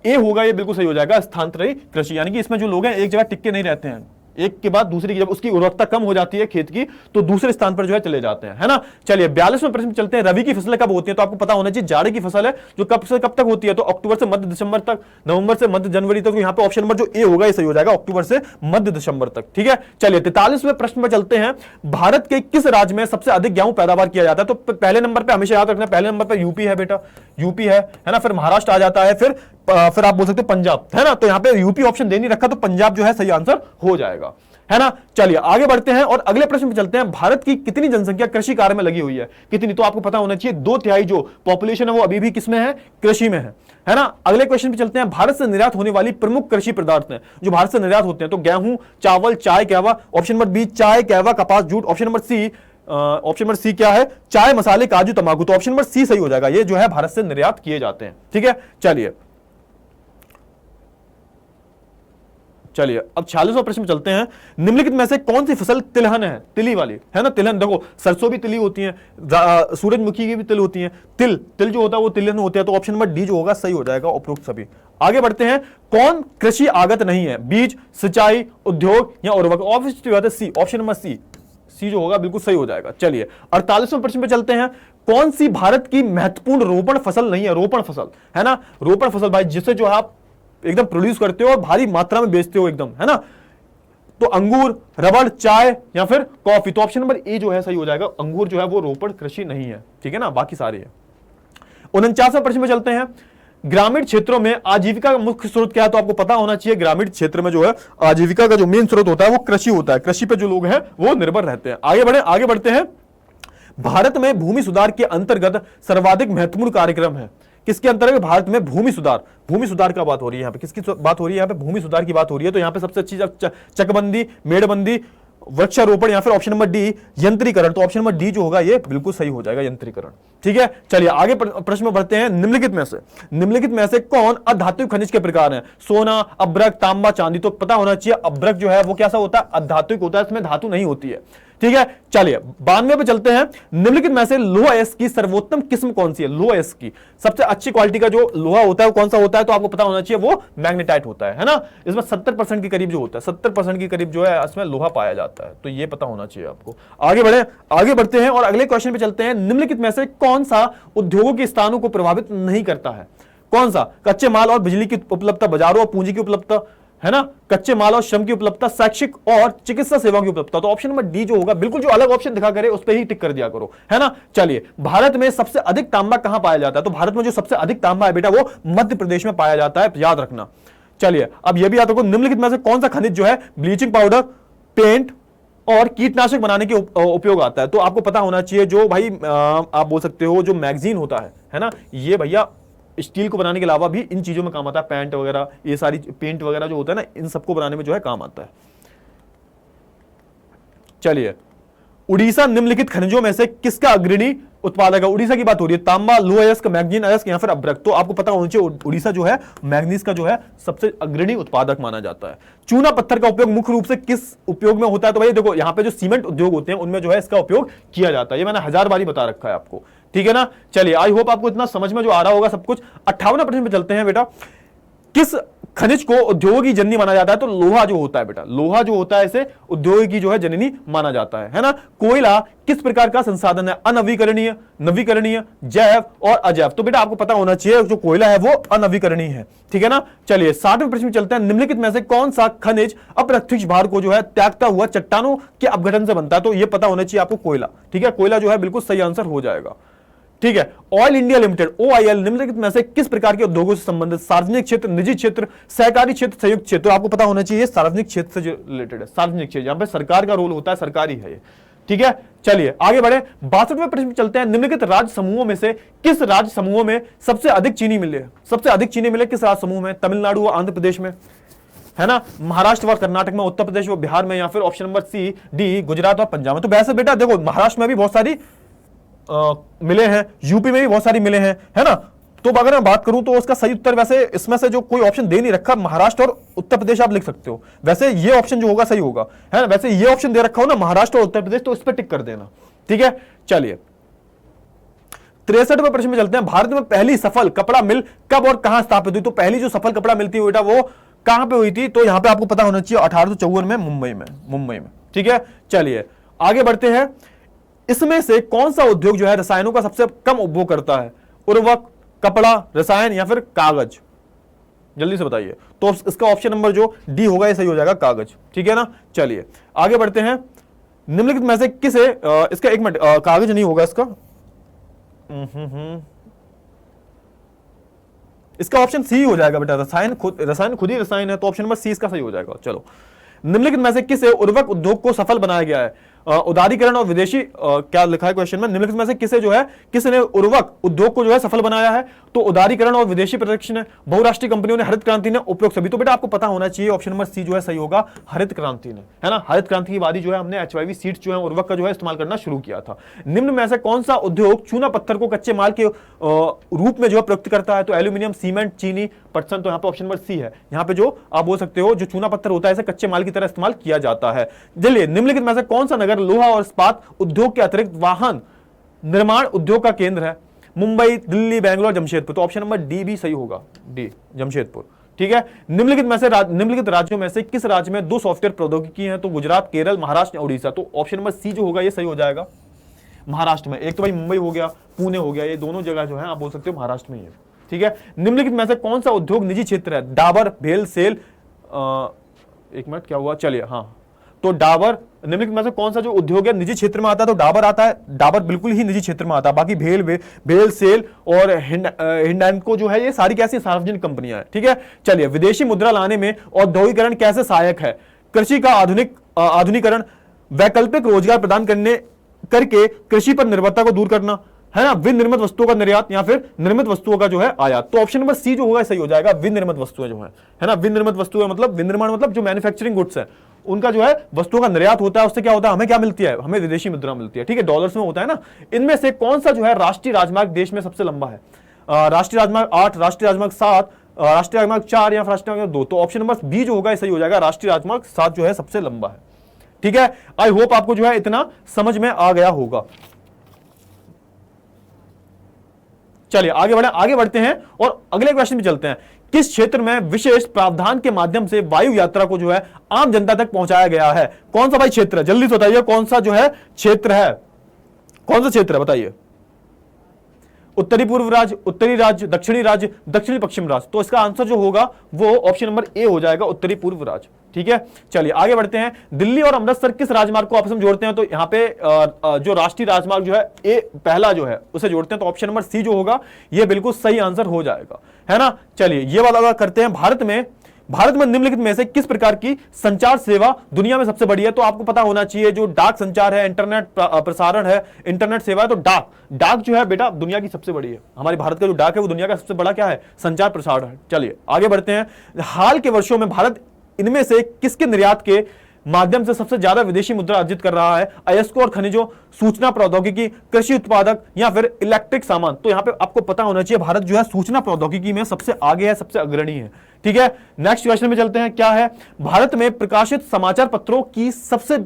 ए होगा ये बिल्कुल सही हो जाएगा, स्थानांतरित कृषि। यानी कि इसमें जो लोग हैं एक जगह टिक के नहीं रहते हैं, एक के बाद दूसरी की जब उसकी उर्वरकता कम हो जाती है खेत की तो दूसरे स्थान पर जो है चले जाते हैं, है ना। चलिए 42वें प्रश्न चलते हैं। रबी की फसलें कब होती है? तो आपको पता होना चाहिए जाड़े की फसल है जो कब से कब तक होती है? तो अक्टूबर से मध्य दिसंबर तक, नवंबर से मध्य जनवरी तक। तो यहाँ पे ऑप्शन नंबर जो ए होगा ये सही हो जाएगा, अक्टूबर से मध्य दिसंबर तक। ठीक है, चलिए 43वें प्रश्न में चलते हैं। भारत के किस राज्य में सबसे अधिक गेहूं पैदावार किया जाता है? तो पहले नंबर पर हमेशा याद रखना, पहले नंबर पर यूपी है बेटा, यूपी है ना, फिर महाराष्ट्र आ जाता है, फिर फिर आप बोल सकते हो पंजाब, है ना, तो यहां पे यूपी ऑप्शन दे नहीं रखा, तो पंजाब जो है सही आंसर हो जाएगा, है ना। चलिए आगे बढ़ते हैं और अगले प्रश्न पे चलते हैं। भारत की कितनी जनसंख्या कृषि कार्य में लगी हुई है? कितनी? तो आपको पता होना चाहिए 2/3 जो पॉपुलेशन है वो अभी भी किसमें है? कृषि में है ना। अगले क्वेश्चन पे चलते हैं। भारत से निर्यात होने वाली प्रमुख कृषि पदार्थ हैं जो भारत से निर्यात होते हैं, तो गेहूं, चावल, चाय, कहवा। ऑप्शन नंबर बी चाय, कहवा, कपास, जूट। ऑप्शन नंबर सी क्या है? चाय, मसाले, काजू, तंबाकू। तो ऑप्शन नंबर सी सही हो जाएगा, ये जो है भारत से निर्यात किए जाते हैं। ठीक है, चलिए अब 46वां प्रश्न में चलते हैं। निम्नलिखित में से कौन सी फसल तिलहन है? तिली वाली, है ना। तिलहन, देखो सरसों भी तिली होती है, सूरजमुखी की भी तिल होती है, तिल जो होता है वो तिलहन होता है। तो ऑप्शन नंबर डी जो होगा सही हो जाएगा उपरोक्त सभी। आगे बढ़ते हैं। कौन कृषि आगत नहीं है? बीज, सिंचाई, उद्योग या उर्वरक। ऑप्शन नंबर सी जो होगा बिल्कुल सही हो जाएगा। चलिए 48वें प्रश्न पे चलते हैं। कौन सी भारत की महत्वपूर्ण रोपण फसल नहीं है? रोपण फसल, है ना, रोपण फसल भाई, जिससे जो है आप एकदम प्रोड्यूस करते हो और भारी मात्रा में बेचते हो एकदम, है ना। तो अंगूर, रबड़, चाय या फिर कॉफी। तो ऑप्शन नंबर ए जो है सही हो जाएगा। अंगूर जो है वो रोपण कृषि नहीं है, ठीक है ना, बाकी सारे है। 49वें प्रश्न में चलते हैं। ग्रामीण क्षेत्रों में आजीविका का मुख्य स्रोत क्या है? तो आपको पता होना चाहिए ग्रामीण क्षेत्र में जो है आजीविका का जो मेन स्रोत होता है वो कृषि होता है। कृषि पे जो लोग हैं वो निर्भर रहते हैं। आगे बढ़ते हैं। भारत में भूमि सुधार के अंतर्गत सर्वाधिक महत्वपूर्ण कार्यक्रम है किसके अंतर्गत? भारत में भूमि सुधार का बात हो रही है यहाँ पे। किसकी बात हो रही है यहाँ पे? भूमि सुधार की बात हो रही है। तो यहाँ पे सबसे अच्छी चकबंदी, मेड़बंदी, वृक्षारोपण या फिर ऑप्शन नंबर डी यंत्रीकरण। तो ऑप्शन नंबर डी जो होगा ये बिल्कुल सही हो जाएगा, यंत्रीकरण। ठीक है, चलिए आगे प्रश्न में बढ़ते हैं। निम्नलिखित में से कौन अधात्विक खनिज के प्रकार है? सोना, अभ्रक, तांबा, चांदी। तो पता होना चाहिए अभ्रक जो है वो कैसा होता है? अधात्विक होता है, इसमें धातु नहीं होती है। ठीक है, चलिए 92 पे चलते हैं। निम्नलिखित में से लोहा एस की सर्वोत्तम किस्म कौन सी है? लोहा एस की सबसे अच्छी क्वालिटी का जो लोहा होता है वो कौन सा होता है? तो आपको पता होना चाहिए वो मैग्नेटाइट होता है ना। इसमें 70% के करीब जो होता है, 70% के करीब जो है इसमें लोहा पाया जाता है, तो ये पता होना चाहिए आपको। आगे बढ़ते हैं और अगले क्वेश्चन पे चलते हैं। निम्नलिखित में से कौन सा उद्योगों के स्थानों को प्रभावित नहीं करता है? कौन सा? कच्चे माल और बिजली की उपलब्धता, बाजारों और पूंजी की उपलब्धता, है ना, कच्चे माल और श्रम की उपलब्धता, शैक्षिक और चिकित्सा सेवाओं की उपलब्धता। तो ऑप्शन नंबर डी जो होगा बिल्कुल जो अलग ऑप्शन दिखा करे उस पर ही टिक कर दिया करो, है ना। चलिए भारत में सबसे अधिक तांबा कहां पाया जाता है? तो भारत में जो सबसे अधिक तांबा है बेटा वो मध्य प्रदेश में पाया जाता है, याद रखना। चलिए अब यह भी याद रखो। निम्नलिखित में से कौन सा खनिज जो है ब्लीचिंग पाउडर, पेंट और कीटनाशक बनाने के उपयोग आता है? तो आपको पता होना चाहिए जो भाई आप बोल सकते हो जो मैगजीन होता है ना, ये भैया स्टील को बनाने के अलावा भी इन चीजों में काम आता है। पैंट वगैरह, ये सारी पेंट वगैरह जो होता है ना, इन सबको बनाने में जो है काम आता है। चलिए उड़ीसा निम्नलिखित खनिजों में से किसका अग्रणी उत्पादक है? उड़ीसा की बात हो रही है। तांबा, लोहा अयस्क, मैग्नीज अयस्क या फिर अभ्रक। तो आपको पता होना चाहिए उड़ीसा जो है मैग्नीज का जो है सबसे अग्रणी उत्पादक माना जाता है। चूना पत्थर का उपयोग मुख्य रूप से किस उपयोग में होता है? तो भाई देखो यहाँ पे जो सीमेंट उद्योग होते हैं उनमें जो है इसका उपयोग किया जाता है। ये मैंने 1000 बार बता रखा है आपको, ठीक है ना। चलिए आई होप आपको इतना समझ में जो आ रहा होगा सब कुछ। 58वें प्रश्न पे चलते हैं बेटा। किस खनिज को उद्योग की जननी माना जाता है? तो लोहा जो होता है बेटा, लोहा जो होता है इसे उद्योग की जो है जननी माना जाता है ना। कोयला किस प्रकार का संसाधन है? अनवीकरणीय, नवीकरणीय, जैव और अजैव। तो बेटा आपको पता होना चाहिए जो कोयला है वो अनवीकरणीय है, ठीक है ना। चलिए 60वें प्रश्न में चलते हैं। निम्नलिखित में से कौन सा खनिज अप्रत्यक्ष भार को जो है त्यागता हुआ चट्टानों के अपघटन से बनता है? तो यह पता होना चाहिए आपको कोयला, ठीक है। कोयला जो है बिल्कुल सही आंसर हो जाएगा, ठीक है। ऑयल इंडिया लिमिटेड OIL निम्नलिखित में से किस प्रकार के उद्योगों से संबंधित? सार्वजनिक क्षेत्र, निजी क्षेत्र, सहकारी क्षेत्र, संयुक्त क्षेत्र। तो आपको पता होना चाहिए सार्वजनिक क्षेत्र से रिलेटेड है। सार्वजनिक क्षेत्र, यहां पे सरकार का रोल होता है, सरकारी है ये, ठीक है। चलिए आगे बढ़े। 62वें प्रश्न चलते हैं। निम्नलिखित राज्य समूहों में से किस राज्य समूहों में सबसे अधिक चीनी मिले? सबसे अधिक चीनी मिले किस राज्य समूह में? तमिलनाडु व आंध्र प्रदेश में, है ना, महाराष्ट्र व कर्नाटक में, उत्तर प्रदेश व बिहार में, या फिर option number C D Gujarat और पंजाब में। तो वैसे बेटा देखो महाराष्ट्र में भी बहुत सारी मिले हैं, यूपी में भी बहुत सारी मिले हैं, है ना। तो अगर मैं बात करूं तो उसका सही उत्तर वैसे इसमें से जो कोई ऑप्शन दे नहीं रखा, महाराष्ट्र और उत्तर प्रदेश आप लिख सकते हो। वैसे ये ऑप्शन जो होगा सही होगा, है ना। वैसे ये ऑप्शन दे रखा हो ना महाराष्ट्र और उत्तर प्रदेश, तो इस पर टिक कर देना, ठीक है। चलिए 63वें प्रश्न में चलते हैं। भारत में पहली सफल कपड़ा मिल कब और कहां स्थापित हुई? तो पहली जो सफल कपड़ा मिल थी बेटा वो कहां पे हुई थी? तो यहां पे आपको पता होना चाहिए 1854 में मुंबई में, ठीक है। चलिए आगे बढ़ते हैं। इसमें से कौन सा उद्योग जो है रसायनों का सबसे कम उपभोग करता है? उर्वरक, कपड़ा, रसायन या फिर कागज? जल्दी से बताइए। तो इसका ऑप्शन नंबर जो डी होगा ये सही हो जाएगा, कागज, ठीक है ना। चलिए आगे बढ़ते हैं। निम्नलिखित में से किसे इसका एक मिनट, कागज नहीं होगा इसका, इसका ऑप्शन सी हो जाएगा बेटा, रसायन खुद ही रसायन है, तो ऑप्शन नंबर सी इसका सही हो जाएगा। चलो, निम्नलिखित में से किस उर्वरक उद्योग को सफल बनाया गया है? उदारीकरण और विदेशी क्या लिखा है क्वेश्चन में, निम्नलिखित में से किसे जो है किसने उर्वरक उद्योग को जो है सफल बनाया है? तो उदारीकरण और विदेशी प्रशिक्षण, बहुराष्ट्रीय कंपनियों ने, हरित क्रांति ने, उपयोग सभी। तो बेटा आपको पता होना चाहिए ऑप्शन नंबर सी जो है सही होगा, हरित क्रांति ने, है ना। हरित क्रांति की बारी जो है हमने HYV सीड्स जो है उर्वरक का जो है इस्तेमाल करना शुरू किया था। निम्न में से कौन सा उद्योग चूना पत्थर को कच्चे माल के रूप में जो है प्रयुक्त करता है? तो एल्यूमिनियम, सीमेंट, चीनी, पटसन। तो यहाँ पे ऑप्शन नंबर सी है। यहाँ पे जो आप बोल सकते हो जो चूना पत्थर होता है इसे कच्चे माल की तरह इस्तेमाल किया जाता है। चलिए, निम्नलिखित में से कौन सा नगर लोहा और इस्पात उद्योग के अतिरिक्त वाहन निर्माण उद्योग का केंद्र है? मुंबई, दिल्ली, बेंगलोर, जमशेदपुर। तो ऑप्शन नंबर डी भी सही होगा, डी जमशेदपुर। ठीक है। निम्नलिखित राज्यों में से किस राज्य में 2 सॉफ्टवेयर प्रौद्योगिकी हैं? तो गुजरात, केरल, महाराष्ट्र, उड़ीसा। तो ऑप्शन नंबर सी जो होगा ये सही हो जाएगा, महाराष्ट्र में। एक तो भाई मुंबई हो गया, पुणे हो गया, ये दोनों जगह जो है आप बोल सकते हो महाराष्ट्र में ही है। ठीक है। निम्नलिखित में से कौन सा उद्योग निजी क्षेत्र है? डाबर, भेल, सेल, एक मिनट क्या हुआ, चलिए, हाँ, तो डाबर, निम्नलिखित में से कौन सा जो उद्योग है निजी क्षेत्र में आता है? तो डाबर आता है, डाबर बिल्कुल ही निजी क्षेत्र में आता है। बाकी भेल, सेल और हिंडैनको जो है ये सारी कैसी सार्वजनिक कंपनियां हैं। ठीक है। चलिए, विदेशी मुद्रा लाने में औद्योगिकरण कैसे सहायक है? कृषि का आधुनिकीकरण, वैकल्पिक रोजगार प्रदान करके कृषि पर निर्भरता को दूर करना, है ना, विनिर्मित वस्तुओं का निर्यात, या फिर निर्मित वस्तुओं का जो है आयात। तो ऑप्शन नंबर सी जो होगा सही हो जाएगा, विनिर्मित वस्तुएं जो है ना। विनिर्मित वस्तुएं मतलब विनिर्माण मतलब जो मैन्युफैक्चरिंग गुड्स है उनका जो है वस्तुओं का निर्यात होता है, उससे क्या होता है, हमें क्या मिलती है, हमें विदेशी मुद्रा मिलती है। ठीक है, डॉलर्स में होता है ना। इनमें से कौन सा जो है राष्ट्रीय राजमार्ग देश में सबसे लंबा है? राष्ट्रीय राजमार्ग 8, राष्ट्रीय राजमार्ग 7, राष्ट्रीय राजमार्ग 4 या राष्ट्रीय राजमार्ग 2। तो ऑप्शन नंबर बी जो होगा सही हो जाएगा, राष्ट्रीय राजमार्ग 7 जो है सबसे लंबा है। ठीक है। आई होप आपको जो है इतना समझ में आ गया होगा। चलिए आगे बढ़ते हैं और अगले क्वेश्चन पे चलते हैं। किस क्षेत्र में विशेष प्रावधान के माध्यम से वायु यात्रा को जो है आम जनता तक पहुंचाया गया है? कौन सा भाई क्षेत्र है, जल्दी से बताइए, कौन सा जो है क्षेत्र है, कौन सा क्षेत्र है बताइए? उत्तरी पूर्व राज्य, उत्तरी राज्य, दक्षिणी राज्य, दक्षिणी पश्चिम राज्य। तो इसका आंसर जो होगा वो ऑप्शन नंबर ए हो जाएगा, उत्तरी पूर्व राज्य। ठीक है। चलिए आगे बढ़ते हैं। दिल्ली और अमृतसर किस राजमार्ग को आपस में जोड़ते हैं? तो यहाँ पे जो राष्ट्रीय राजमार्ग जो है ए पहला जो है उसे जोड़ते हैं। तो ऑप्शन नंबर सी जो होगा ये बिल्कुल सही आंसर हो जाएगा, है ना। चलिए ये वाला करते हैं। भारत में निम्नलिखित में से किस प्रकार की संचार सेवा दुनिया में सबसे बड़ी है? तो आपको पता होना चाहिए जो डाक संचार है, इंटरनेट प्रसारण है, इंटरनेट सेवा है, तो डाक जो है बेटा दुनिया की सबसे बड़ी है। हमारे भारत का जो डाक है वो दुनिया का सबसे बड़ा क्या है, संचार प्रसारण है। चलिए आगे बढ़ते हैं। हाल के वर्षों में भारत इनमें से किसके निर्यात के माध्यम से सबसे ज्यादा विदेशी मुद्रा अर्जित कर रहा है? अयस्को और खनिजों, सूचना प्रौद्योगिकी, कृषि उत्पादक या फिर इलेक्ट्रिक सामान। तो यहां पे आपको पता होना चाहिए भारत जो है सूचना प्रौद्योगिकी में सबसे आगे है, सबसे अग्रणी है। ठीक है। नेक्स्ट क्वेश्चन में चलते हैं। क्या है? भारत में प्रकाशित समाचार पत्रों की सबसे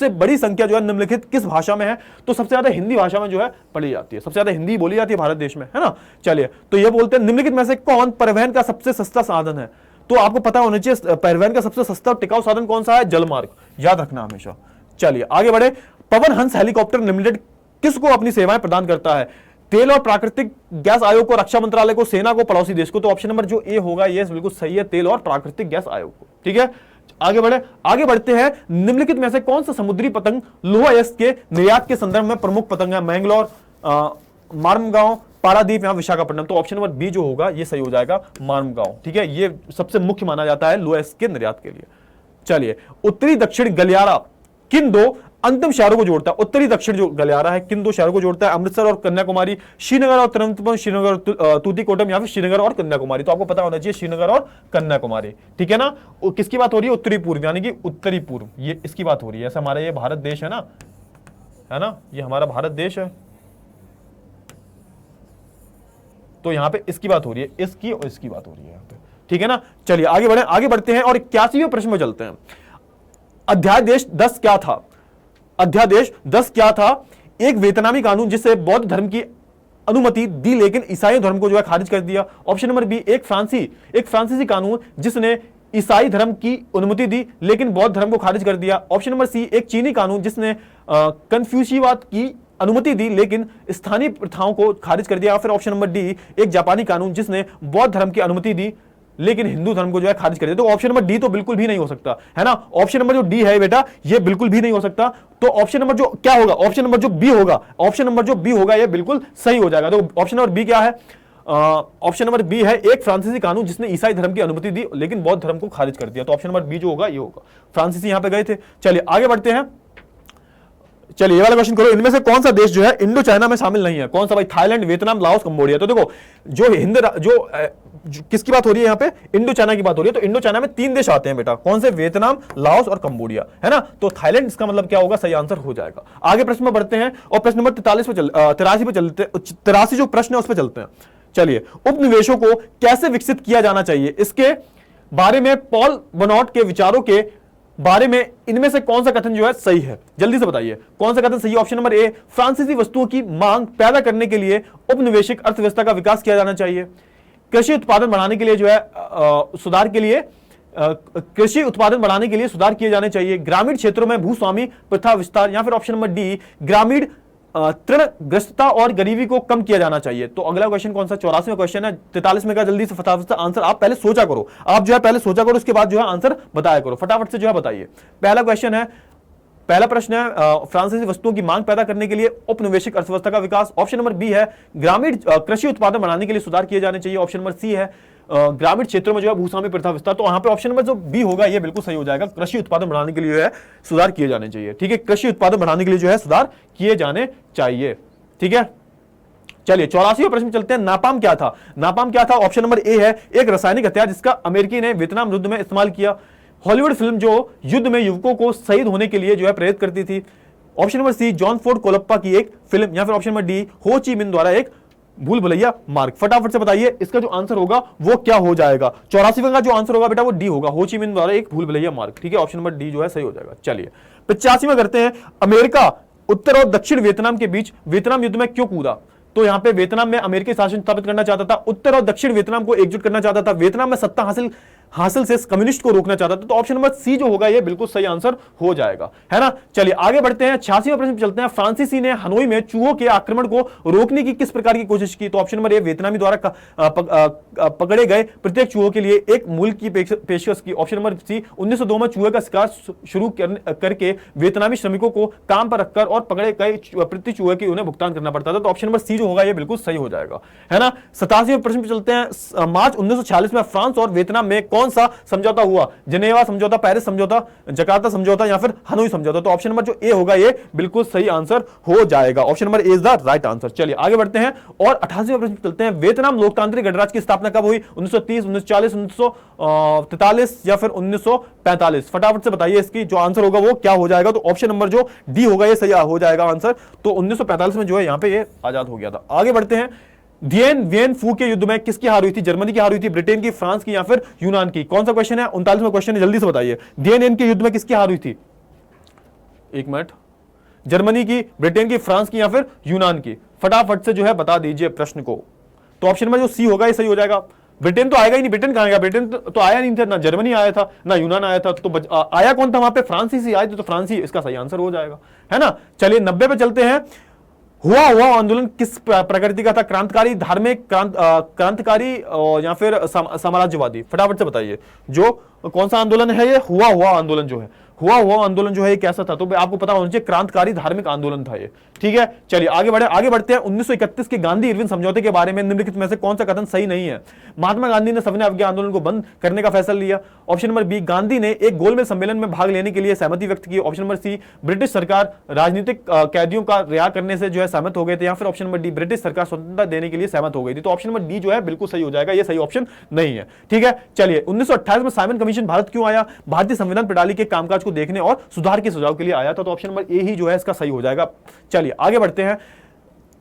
बड़ी संख्या जो है निम्नलिखित किस भाषा में है? तो सबसे ज्यादा हिंदी भाषा में जो है पढ़ी जाती है, सबसे ज्यादा हिंदी बोली जाती है भारत देश में, है ना। चलिए तो ये बोलते हैं निम्नलिखित में से कौन परिवहन का सबसे सस्ता साधन है? तो आपको पता होना चाहिए परिवहन का सबसे सस्ता और टिकाऊ साधन कौन सा है? जलमार्ग, याद रखना हमेशा। चलिए आगे बढ़े। पवन हंस हेलीकॉप्टर लिमिटेड किसको अपनी सेवाएं प्रदान करता है? तेल और प्राकृतिक गैस आयोग को, रक्षा मंत्रालय को, सेना को, पड़ोसी देश को। तो ऑप्शन नंबर जो ए होगा ये बिल्कुल सही है, तेल और प्राकृतिक गैस आयोग को। ठीक है। आगे बढ़ते हैं। निम्नलिखित में से कौन सा समुद्री पतंग लौह अयस्क के निर्यात के संदर्भ में प्रमुख पतंग है? मैंगलोर, मार्मगांव, पारादीप या विशाखापट्टनम। तो ऑप्शन नंबर बी जो होगा ये सही हो जाएगा, मार्मगांव। ठीक है, ये सबसे मुख्य माना जाता है लौह अयस्क के निर्यात के लिए। चलिए, उत्तरी दक्षिण गलियारा किन दो अंतिम शहरों को जोड़ता है? उत्तरी दक्षिण जो गलियारा है किन दो शहरों को जोड़ता है? अमृतसर और कन्याकुमारी, श्रीनगर और तिरुवनंतपुरम, श्रीनगर और तूतीकोटम या फिर श्रीनगर और कन्याकुमारी। तो आपको पता होना चाहिए श्रीनगर और कन्याकुमारी। ठीक है ना। किसकी बात हो रही है? उत्तरी पूर्व, यानी कि उत्तरी पूर्व, ये इसकी बात हो रही है। ऐसा हमारा ये भारत देश है ना, ये हमारा भारत देश है। तो यहां पे इसकी बात हो रही है, इसकी और इसकी बात हो रही है यहां पे। ठीक है ना। चलिए आगे बढ़ते हैं और 81वें प्रश्न में चलते हैं। अध्यादेश 10 क्या था? अध्यादेश 10 क्या था? एक वियतनामी कानून जिससे बौद्ध धर्म की अनुमति दी लेकिन ईसाई धर्म को जो है खारिज कर दिया। ऑप्शन नंबर बी एक फ्रांसीसी कानून जिसने ईसाई धर्म की अनुमति दी लेकिन बौद्ध धर्म को खारिज कर दिया। ऑप्शन नंबर सी एक चीनी कानून जिसने कन्फ्यूशियवाद की अनुमति दी लेकिन स्थानीय प्रथाओं को खारिज कर दिया। फिर ऑप्शन नंबर डी एक जापानी कानून जिसने बौद्ध धर्म की अनुमति दी लेकिन हिंदू धर्म को जो है खारिज कर दिया। तो ऑप्शन नंबर डी तो बिल्कुल भी नहीं हो सकता, है ना। ऑप्शन नंबर जो डी है बेटा ये बिल्कुल भी नहीं हो सकता। तो ऑप्शन नंबर जो क्या होगा? ऑप्शन नंबर जो बी होगा, ऑप्शन नंबर जो बी होगा ये बिल्कुल सही हो जाएगा। तो ऑप्शन नंबर बी क्या है? ऑप्शन नंबर बी है एक फ्रांसीसी कानून जिसने ईसाई धर्म की अनुमति दी लेकिन बौद्ध धर्म को खारिज कर दिया। तो ऑप्शन नंबर बी जो होगा ये होगा, फ्रांसीसी यहां पे गए थे। चलिए आगे बढ़ते हैं। चलिए ये वाला क्वेश्चन करो, इनमें से कौन सा देश जो है इंडो चाइना में शामिल नहीं है? कौन सा भाई? Thailand, Vietnam, Laos, Cambodia. तो देखो जो किसकी बात हो रही है यहाँ पे? इंडो चाइना की बात हो रही है। तो इंडो चाइना में 3 देश आते हैं बेटा, कौन से? वियतनाम, लाओस और कंबोडिया, है ना। तो थाईलैंड इसका मतलब क्या होगा? सही आंसर हो जाएगा। आगे प्रश्न में बढ़ते हैं और प्रश्न नंबर 83 पे चलते, 83 जो प्रश्न है उस पर चलते हैं। चलिए, उपनिवेशों को कैसे विकसित किया जाना चाहिए, इसके बारे में पॉल बनॉट के विचारों के बारे में इनमें से कौन सा कथन जो है सही है? जल्दी से बताइए कौन सा कथन सही है। ऑप्शन नंबर ए, फ्रांसीसी वस्तुओं की मांग पैदा करने के लिए उपनिवेशिक अर्थव्यवस्था का विकास किया जाना चाहिए। कृषि उत्पादन बढ़ाने के लिए जो है सुधार के लिए कृषि उत्पादन बढ़ाने के लिए सुधार किए जाने चाहिए। ग्रामीण क्षेत्रों में भूस्वामी प्रथा विस्तार, या फिर ऑप्शन नंबर डी, ग्रामीण तृणग्रस्तता और गरीबी को कम किया जाना चाहिए। तो अगला क्वेश्चन कौन सा? 84वां क्वेश्चन है। 43 में का जल्दी से फटाफट से आंसर आप पहले सोचा करो, आप जो है पहले सोचा करो, उसके बाद जो है आंसर बताया करो, फटाफट से जो है बताइए। पहला क्वेश्चन है, पहला प्रश्न है फ्रांसीसी वस्तुओं की मांग पैदा करने के लिए उपनिवेशिक अर्थव्यवस्था का विकास। ऑप्शन नंबर बी है ग्रामीण कृषि उत्पादन बढ़ाने के लिए सुधार किए जाने चाहिए। ऑप्शन नंबर सी है ग्रामीण क्षेत्रों में जो है भूस्वामी प्रथा विस्तार। तो वहां पे ऑप्शन नंबर जो बी होगा ये बिल्कुल सही हो जाएगा, कृषि उत्पादन बढ़ाने के लिए जो है सुधार किए जाने चाहिए। ठीक है, कृषि उत्पादन बढ़ाने के लिए जो है सुधार किए जाने चाहिए। ठीक है, चलिए 84वें प्रश्न चलते हैं। नापाम क्या था? नापाम क्या था? ऑप्शन नंबर ए है एक रासायनिक हथियार जिसका अमेरिकी ने वियतनाम युद्ध में इस्तेमाल किया। हॉलीवुड फिल्म जो युद्ध में युवकों को शहीद होने के लिए जो है प्रेरित करती थी। Option number C, John Ford कोलप्पा की एक फिल्म, या फिर ऑप्शन नंबर डी, हो ची मिन द्वारा एक भूल भुलैया मार्ग। फटाफट से बताइए इसका जो आंसर होगा वो क्या हो जाएगा? 84वें का जो आंसर होगा बेटा वो डी होगा, हो ची मिन द्वारा एक भूल भुलैया मार्ग। ठीक है, ऑप्शन नंबर डी जो है सही हो जाएगा। चलिए 85वां करते हैं। अमेरिका उत्तर और दक्षिण वियतनाम के बीच वियतनाम युद्ध में क्यों कूदा? तो यहां पे वियतनाम में अमेरिकी शासन स्थापित करना चाहता था, उत्तर और दक्षिण वियतनाम को एकजुट करना चाहता था, वियतनाम में सत्ता हासिल से कम्युनिस्ट को रोकना चाहता था। तो ऑप्शन नंबर सी जो होगा ये बिल्कुल सही आंसर हो जाएगा, है ना। चलिए आगे बढ़ते हैं। 86वां प्रश्न पे चलते हैं। फ्रांसीसी ने हनोई में चूहों के आक्रमण को रोकने की किस प्रकार की कोशिश की? तो ऑप्शन नंबर ए, वियतनामी द्वारा पकड़े गए प्रत्येक चूहों के लिए एक मूल्य की पेशकश की। ऑप्शन नंबर सी, 1902 में चूहे का शिकार शुरू करके वियतनामी श्रमिकों को काम पर रखकर और पकड़े गए प्रति चूहे की उन्हें भुगतान करना पड़ता था। तो ऑप्शन नंबर सी जो होगा ये बिल्कुल सही हो जाएगा, है ना। 87वें प्रश्न पे चलते हैं। मार्च 1946 में फ्रांस और वियतनाम में कौन सा समझौता हुआ? जनेवा समझौता, पेरिस समझौता, जकार्ता समझौता, या फिर हनोई समझौता। तो ऑप्शन नंबर जो ए होगा ये बिल्कुल सही आंसर हो जाएगा, option number A is the right answer. चलिए आगे बढ़ते हैं और 88वें प्रश्न चलते हैं। वियतनाम लोकतांत्रिक गणराज्य की स्थापना कब हुई? 1930, 1940, 1943 या फिर 1945? फटाफट से बताइए इसकी जो आंसर होगा वो क्या हो जाएगा? तो ऑप्शन नंबर जो डी होगा ये सही हो जाएगा आंसर। तो 1945 में जो है यहां पे ये आजाद हो गया था। आगे बढ़ते हैं। दिएन वियन फू के युद्ध में किसकी हार हुई थी? जर्मनी की हार हुई थी, ब्रिटेन की, फ्रांस की, या फिर यूनान की? कौन सा क्वेश्चन है? 39वां क्वेश्चन है, जल्दी से बताइए। दिएन के युद्ध में किसकी हार हुई थी? एक मिनट, जर्मनी की, ब्रिटेन की, फ्रांस की, या फिर यूनान की? फटाफट से जो है बता दीजिए प्रश्न को। तो ऑप्शन में जो सी होगा ये सही हो जाएगा। ब्रिटेन तो आएगा ही नहीं, ब्रिटेन कहां आएगा? ब्रिटेन तो आया नहीं था, ना जर्मनी आया था, ना यूनान आया था। तो आया कौन था वहां पे? फ्रांसीसी आए थे, तो फ्रांसी इसका सही आंसर हो जाएगा, है ना। चलिए 90 पे चलते हैं। हुआ आंदोलन किस प्रकृति का था? क्रांतिकारी, धार्मिक, क्रांतिकारी या फिर साम्राज्यवादी? फटाफट से बताइए जो कौन सा आंदोलन है ये? हुआ आंदोलन जो है, हुआ आंदोलन जो है ये कैसा था? तो आपको पता होना चाहिए, क्रांतिकारी धार्मिक आंदोलन था ये। ठीक है, चलिए आगे बढ़ते हैं। 1931 के गांधी इरविन समझौते के बारे में निम्नलिखित में से कौन सा कथन सही नहीं है? महात्मा गांधी ने सविनय अवज्ञा आंदोलन को बंद करने का फैसला लिया। ऑप्शन नंबर बी, गांधी ने एक गोलमेज सम्मेलन में भाग लेने के लिए सहमति व्यक्त की। ऑप्शन नंबर सी, ब्रिटिश सरकार राजनीतिक कैदियों का रिहा करने से जो है सहमत हो गए थे। या फिर ऑप्शन नंबर डी, ब्रिटिश सरकार स्वतंत्रता देने के लिए सहमत हो गई थी। तो ऑप्शन नंबर डी जो है बिल्कुल सही हो जाएगा, ये सही ऑप्शन नहीं है। ठीक है, चलिए 1928 में साइमन कमीशन भारत क्यों आया? भारतीय संविधान प्रणाली के कामकाज को देखने और सुधार के सुझाव के लिए आया था। तो ऑप्शन नंबर ए ही जो है इसका सही हो जाएगा। चलिए आगे बढ़ते हैं।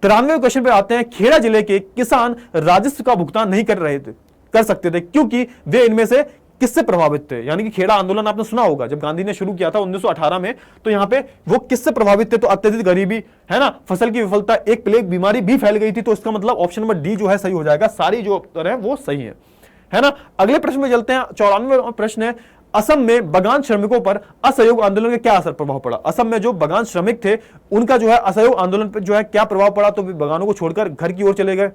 93वें क्वेश्चन पे आते हैं। खेड़ा जिले के किसान राजस्व का भुगतान नहीं कर सकते थे क्योंकि वे इनमें से किससे प्रभावित थे? यानी कि खेड़ा आंदोलन आपने सुना होगा, जब गांधी ने शुरू किया था 1918 में, तो यहां पे वो किससे प्रभावित थे? तो अत्यधिक गरीबी, है ना, फसल की विफलता, एक प्लेग बीमारी भी फैल गई थी। तो इसका मतलब ऑप्शन नंबर डी जो है सही हो जाएगा। सारी जो उत्तर है वो सही है ना। अगले प्रश्न में चलते हैं। 94वां प्रश्न है। असम में बागान श्रमिकों पर असहयोग आंदोलन का क्या असर प्रभाव पड़ा? असम में जो बागान श्रमिक थे उनका जो है असहयोग आंदोलन पर जो है क्या प्रभाव पड़ा? तो वे बागानों को छोड़कर घर की ओर चले गए,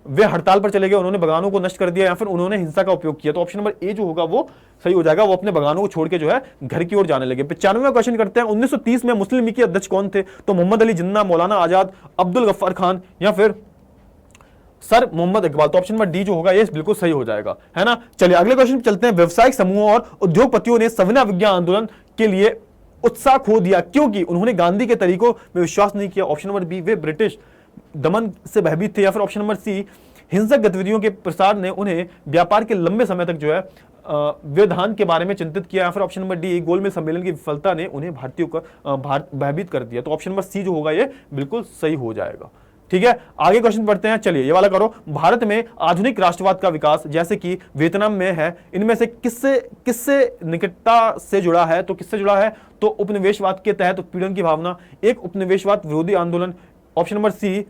वे हड़ताल पर चले गए, उन्होंने बागानों को नष्ट कर दिया, या फिर उन्होंने हिंसा का उपयोग किया। तो ऑप्शन नंबर ए जो होगा वो सही हो जाएगा, वो अपने बागानों को छोड़ के जो है घर की ओर जाने लगे। 95वां क्वेश्चन करते हैं। 1930 में मुस्लिम लीग के अध्यक्ष कौन थे? तो मोहम्मद अली जिन्ना, मौलाना आजाद, अब्दुल गफ्फार खान, या फिर सर मोहम्मद इकबाल। तो ऑप्शन नंबर डी जो होगा ये बिल्कुल सही हो जाएगा, है ना। चलिए अगले क्वेश्चन पे चलते हैं। व्यवसायिक समूहों और उद्योगपतियों ने सविनय अवज्ञा आंदोलन के लिए उत्साह खो दिया क्योंकि उन्होंने गांधी के तरीकों में विश्वास नहीं किया। ऑप्शन नंबर बी, वे ब्रिटिश दमन से भयभीत थे, या फिर ऑप्शन नंबर सी, हिंसक गतिविधियों के प्रसार ने उन्हें व्यापार के लंबे समय तक जो है व्यवधान के बारे में चिंतित किया, या फिर ऑप्शन नंबर डी, गोलमेज सम्मेलन की विफलता ने उन्हें भारतीयों का भयभीत कर दिया। तो ऑप्शन नंबर सी जो होगा ये बिल्कुल सही हो जाएगा। ठीक है, आगे क्वेश्चन पढ़ते हैं। चलिए ये वाला करो। भारत में आधुनिक राष्ट्रवाद का विकास जैसे कि वियतनाम में है, इनमें से किससे निकटता से जुड़ा है? तो किससे जुड़ा है? तो उपनिवेशवाद के तहत उत्पीड़न की भावना, एक उपनिवेशवाद विरोधी आंदोलन, ऑप्शन नंबर सी,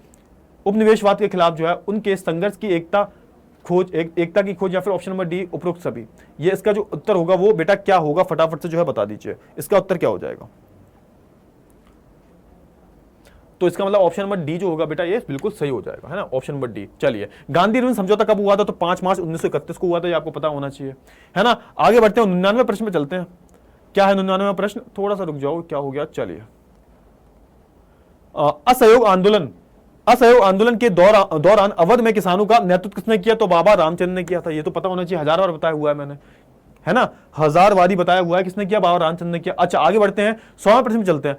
उपनिवेशवाद के खिलाफ जो है उनके संघर्ष की एकता की खोज, या फिर ऑप्शन नंबर डी, उपरोक्त सभी। ये इसका जो उत्तर होगा वो बेटा क्या होगा, फटाफट से जो है बता दीजिए, इसका उत्तर क्या हो जाएगा। तो इसका मतलब ऑप्शन नंबर डी जो होगा बेटा ये बिल्कुल सही हो जाएगा, है ना, ऑप्शन नंबर डी। चलिए, गांधी इरविन समझौता कब हुआ था? तो 5 मार्च 1931 को हुआ था, ये आपको पता होना चाहिए, है ना। आगे बढ़ते हैं, 99वें प्रश्न पे चलते हैं। क्या है 99वां प्रश्न? थोड़ा सा रुक जाओ, क्या हो गया। चलिए, असहयोग आंदोलन के दौरान अवध में किसानों का नेतृत्व किसने किया? तो बाबा रामचंद्र ने किया था। ये तो पता होना चाहिए, 1000 बार बताया हुआ है मैंने, है ना, 1000 बार ही बताया हुआ है किसने किया, बाबा रामचंद्र ने किया। अच्छा आगे बढ़ते हैं, 100वें प्रश्न में चलते हैं।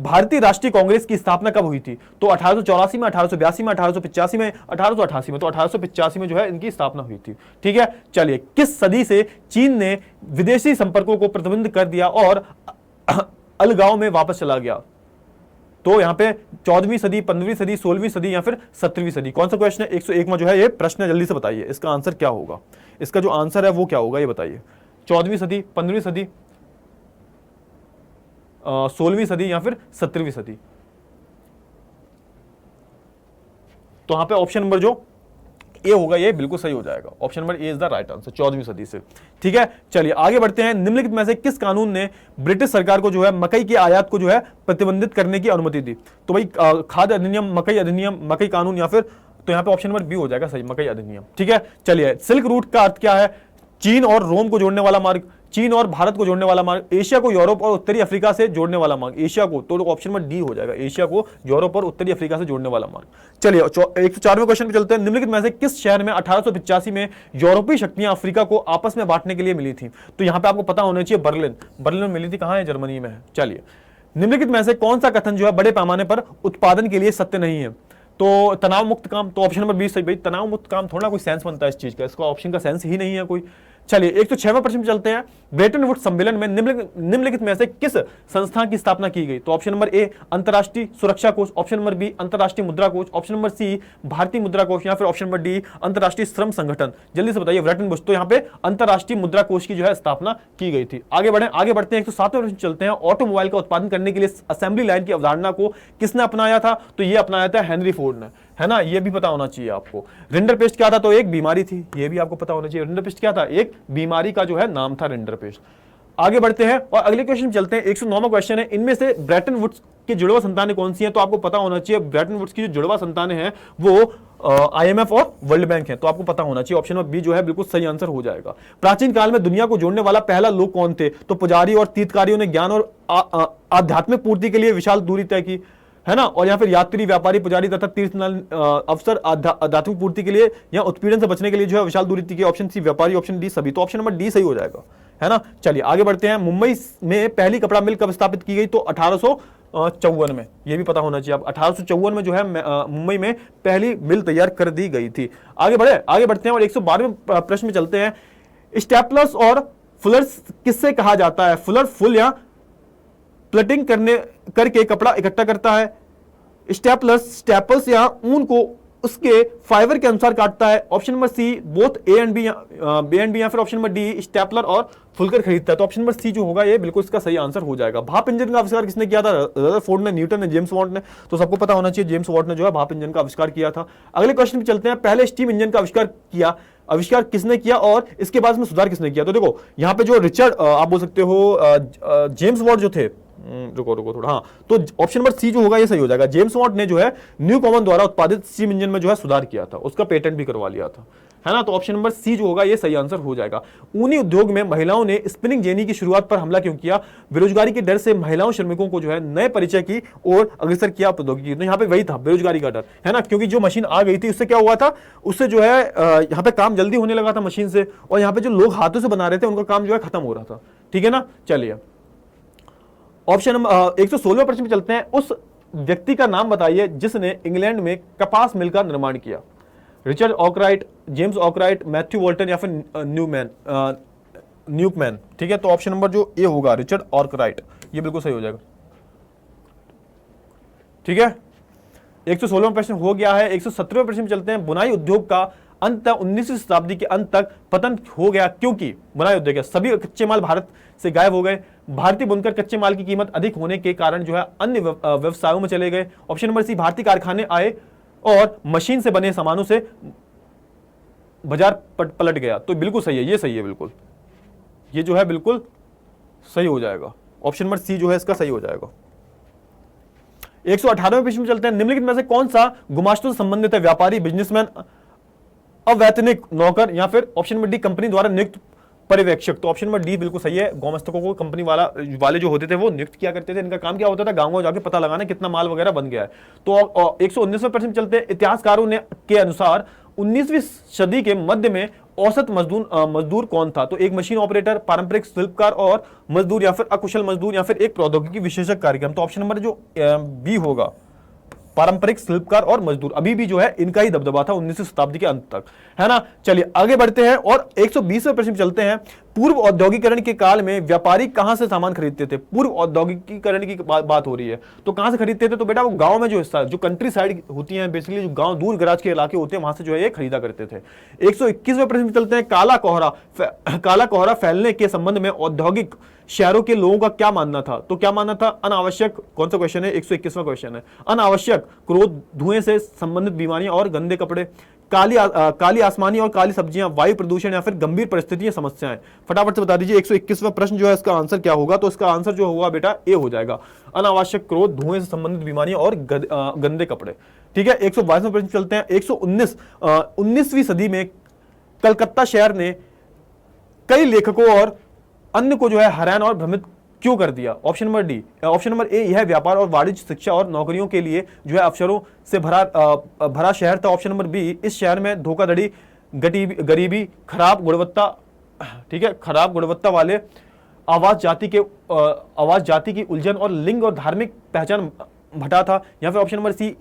भारतीय राष्ट्रीय कांग्रेस की स्थापना कब हुई थी? तो 1884 में, 1882 में, 1885 में, 1888 में। तो 1885 में जो है इनकी स्थापना हुई थी। ठीक है, चलिए, किस सदी से चीन ने विदेशी संपर्कों को प्रतिबंध कर दिया और अलगाव में वापस चला गया? तो यहां पे 14वीं सदी, 15वीं सदी, 16वीं सदी, या फिर 17वीं सदी? कौन सा क्वेश्चन है? 101 में जो है ये प्रश्न है, जल्दी से बताइए इसका आंसर क्या होगा। इसका जो आंसर है वो क्या होगा ये बताइए। 14वीं सदी, 15वीं सदी, 16वीं सदी, या फिर 17वीं सदी? तो यहां पे ऑप्शन नंबर जो ए होगा ये बिल्कुल सही हो जाएगा। Option number A is the right answer, 14वीं सदी से। ठीक है, चलिए आगे बढ़ते हैं। निम्नलिखित में से किस कानून ने ब्रिटिश सरकार को जो है मकई की आयात को जो है प्रतिबंधित करने की अनुमति दी? तो भाई खाद्य अधिनियम, मकई अधिनियम, मकई कानून, या फिर तो यहां पे ऑप्शन नंबर बी हो जाएगा सही, मकई अधिनियम। ठीक है, चलिए, सिल्क रूट का अर्थ क्या है? चीन और रोम को जोड़ने वाला मार्ग, चीन और भारत को जोड़ने वाला मार्ग, एशिया को यूरोप और उत्तरी अफ्रीका से जोड़ने वाला मार्ग। एशिया को, तो ऑप्शन नंबर डी हो जाएगा, एशिया को यूरोप और उत्तरी अफ्रीका से जोड़ने वाला मार्ग। चलिए 104वें क्वेश्चन पे चलते हैं। निम्नलिखित में से किस शहर में 1885 में यूरोपीय शक्तियां अफ्रीका को आपस में बांटने के लिए मिली थी? तो यहां पे आपको पता होना चाहिए, बर्लिन में मिली थी। कहां है? जर्मनी में है। चलिए, निम्नलिखित में से कौन सा कथन जो है बड़े पैमाने पर उत्पादन के लिए सत्य नहीं है? तो तनाव मुक्त काम। तो ऑप्शन नंबर 20 सही। भाई तनाव मुक्त काम थोड़ा कोई सेंस बनता है इस चीज का, इसका ऑप्शन का सेंस ही नहीं है कोई। चलिए 106वें प्रश्न पे चलते हैं। ब्रेटन वुड्स सम्मेलन में निम्नलिखित में से किस संस्था की स्थापना की गई? तो ऑप्शन नंबर ए, अंतरराष्ट्रीय सुरक्षा कोष, ऑप्शन नंबर बी, अंतरराष्ट्रीय मुद्रा कोष, ऑप्शन नंबर सी, भारतीय मुद्रा कोष, या फिर ऑप्शन नंबर डी, अंतरराष्ट्रीय श्रम संगठन। जल्दी से बताइए। ब्रेटन वुड्स, तो यहाँ पे अंतरराष्ट्रीय मुद्रा कोष की जो है स्थापना की गई थी। आगे बढ़ते हैं 107वें प्रश्न चलते हैं। ऑटोमोबाइल का उत्पादन करने के लिए असेंबली लाइन की अवधारणा को किसने अपनाया था? तो ये अपनाया था हेनरी फोर्ड ने, है ना, ये भी पता होना चाहिए आपको। रिंडरपेस्ट क्या था? तो एक बीमारी थी, ये भी आपको पता होना चाहिए। रिंडरपेस्ट क्या था? एक बीमारी का जो है नाम था रिंडरपेस्ट। आगे बढ़ते हैं और अगले क्वेश्चन चलते हैं। 109वां क्वेश्चन है, इनमें से ब्रेटन वुड्स की जुड़वा संतानें कौन सी हैं? तो आपको पता होना चाहिए ब्रेटन वुड्स की जो जुड़वा संतानें हैं वो IMF और वर्ल्ड बैंक है, तो आपको पता होना चाहिए। ऑप्शन नंबर बी जो है बिल्कुल सही आंसर हो जाएगा। प्राचीन काल में दुनिया को जोड़ने वाला पहला लोग कौन थे? तो पुजारी और तीर्थकारियों ने ज्ञान और आध्यात्मिक पूर्ति के लिए विशाल दूरी तय की, है ना, और या फिर यात्री, व्यापारी, पुजारी तथा तीर्थ अवसर आध्यात्मिक पूर्ति के लिए या उत्पीड़न से बचने के लिए जो है विशाल दूरी तय की। ऑप्शन सी व्यापारी, ऑप्शन डी सभी। तो ऑप्शन नंबर डी सही हो जाएगा, है ना। चलिए आगे बढ़ते हैं। मुंबई में पहली कपड़ा मिल कब स्थापित की गई? तो 1854 में, ये भी पता होना चाहिए। अब 1854 में जो है मुंबई में पहली मिल तैयार कर दी गई थी। आगे बढ़ते हैं और 112वें प्रश्न में चलते हैं। स्टेपलर्स और फुलर्स किससे कहा जाता है? फुलर फुल या प्लटिंग करके कपड़ा इकट्ठा करता है। स्टेपल्स या ऊन को उसके फाइबर के अनुसार काटता है। Option number C, both A and B, या फिर ऑप्शन नंबर डी, स्टेपलर और फुलकर खरीदता है। तो ऑप्शन नंबर सी जो होगा ये बिल्कुल इसका सही आंसर हो जाएगा। भाप इंजन का आविष्कार किसने किया था? रदरफोर्ड ने, न्यूटन ने, जेम्स वॉट ने। तो सबको पता होना चाहिए जेम्स वॉट ने जो है भाप इंजन का आविष्कार किया था। अगले क्वेश्चन पे चलते हैं। पहले स्टीम इंजन का आविष्कार किसने किया और इसके बाद में सुधार किसने किया? तो देखो यहाँ पे जो रिचर्ड, आप बोल सकते हो जेम्स वॉट जो थे, रुको रुको थोड़ा, हाँ, तो ऑप्शन नंबर सी जो होगा ये सही हो जाएगा। जेम्स वॉट ने जो है न्यू कॉमन द्वारा उत्पादित स्टीम इंजन में जो है सुधार किया था, उसका पेटेंट भी करवा लिया था, है ना। तो ऑप्शन नंबर सी जो होगा ये सही आंसर हो जाएगा। ऊनी उद्योग में महिलाओं ने स्पिनिंग जेनी की शुरुआत पर हमला क्यों किया? बेरोजगारी के डर से महिलाओं श्रमिकों को जो है नए परिचय की ओर अग्रसर किया प्रौद्योगिकी। तो यहाँ पे वही था, बेरोजगारी का डर, है ना, क्योंकि जो मशीन आ गई थी उससे क्या हुआ था, उससे जो है यहाँ पे काम जल्दी होने लगा था मशीन से, और यहाँ पे जो लोग हाथों से बना रहे थे उनका काम जो है खत्म हो रहा था, ठीक है ना। चलिए ऑप्शन नंबर 116 प्रश्न पे चलते हैं। उस व्यक्ति का नाम बताइए जिसने इंग्लैंड में कपास मिल का निर्माण किया। रिचर्ड ऑकराइट, जेम्स ऑकराइट, मैथ्यू वॉल्टन या फिर न्यूकमैन, ठीक है। तो ऑप्शन नंबर जो ए होगा रिचर्ड ऑकराइट, ये बिल्कुल सही हो जाएगा, ठीक है। 116वां प्रश्न हो गया है। 117वें प्रश्न में चलते हैं। बुनाई उद्योग का अंत 19वीं शताब्दी के अंत तक पतन हो गया क्योंकि बुनाई उद्योग सभी कच्चे माल भारत से गायब हो गए। भारतीय बुनकर कच्चे माल की कीमत अधिक होने के कारण जो है अन्य व्यवसायों में चले गए। ऑप्शन नंबर सी, भारतीय कारखाने आए और मशीन से बने सामानों से बाजार पलट गया। तो बिल्कुल सही है, ये सही है, बिल्कुल ये जो है बिल्कुल सही हो जाएगा। ऑप्शन नंबर सी जो है इसका सही हो जाएगा। 118वें प्रश्न में चलते हैं। निम्नलिखित में से कौन सा गुमाश्तों से संबंधित है? व्यापारी, बिजनेसमैन, अवैतनिक नौकर या फिर ऑप्शन नंबर डी कंपनी द्वारा नियुक्त पर्यवेक्षक। तो ऑप्शन नंबर डी बिल्कुल सही है। गौमस्तकों को कंपनी वाले जो होते थे वो नियुक्त किया करते थे। इनका काम क्या होता था? गांव जाके पता लगाना कितना माल वगैरह बन गया है। तो 119वें प्रश्न में चलते हैं। इतिहासकारों ने के अनुसार 19वीं सदी के मध्य में औसत मजदूर कौन था? तो एक मशीन ऑपरेटर, पारंपरिक शिल्पकार और मजदूर या फिर अकुशल मजदूर या फिर एक प्रौद्योगिकी विशेषज्ञ कार्यक्रम। तो ऑप्शन नंबर जो बी होगा, पारंपरिक शिल्पकार और मजदूर, अभी भी जो है इनका ही दबदबा था 19वीं शताब्दी के अंत तक, है ना। चलिए आगे बढ़ते हैं और 120वें प्रश्न चलते हैं। पूर्व औद्योगिकरण के काल में व्यापारी कहां से सामान खरीदते थे? पूर्व औद्योगिकरण की बात हो रही है, तो कहां से खरीदते थे? तो बेटा वो गांव में जो हिस्सा, जो कंट्री साइड होती है, बेसिकली जो गांव दूर दराज के इलाके होते हैं, वहां से जो है ये खरीदा करते थे। 121वें प्रश्न चलते हैं। काला कोहरा फैलने के संबंध में औद्योगिक शहरों के लोगों का क्या मानना था? तो क्या मानना था? अनावश्यक, कौन सा क्वेश्चन है? 121वां क्वेश्चन है। अनावश्यक क्रोध, धुएं से संबंधित बीमारियां और गंदे कपड़े, काली आसमानी और काली सब्जियां, वायु प्रदूषण या फिर गंभीर परिस्थितियां, समस्याएं। फटाफट से बता दीजिए 121वां प्रश्न जो है इसका आंसर क्या होगा? तो इसका आंसर जो होगा बेटा ए हो जाएगा, अनावश्यक क्रोध, धुएं से संबंधित बीमारियां और गंदे कपड़े, ठीक है। 122वां प्रश्न चलते हैं। 19वीं सदी में कलकत्ता शहर ने कई लेखकों और अन्य को जो है हैरान और भ्रमित क्यों कर दिया? Option number D, option number ए, यह व्यापार और वाणिज्य, शिक्षा और नौकरियों के लिए जो है अवसरों से भरा शहर था। ऑप्शन नंबर बी, इस शहर में धोखाधड़ी, गरीबी, खराब गुणवत्ता, ठीक है, खराब गुणवत्ता वाले आवाज जाति की उलझन और लिंग और धार्मिक पहचान भटा था। या फिर ऑप्शन नंबर सी,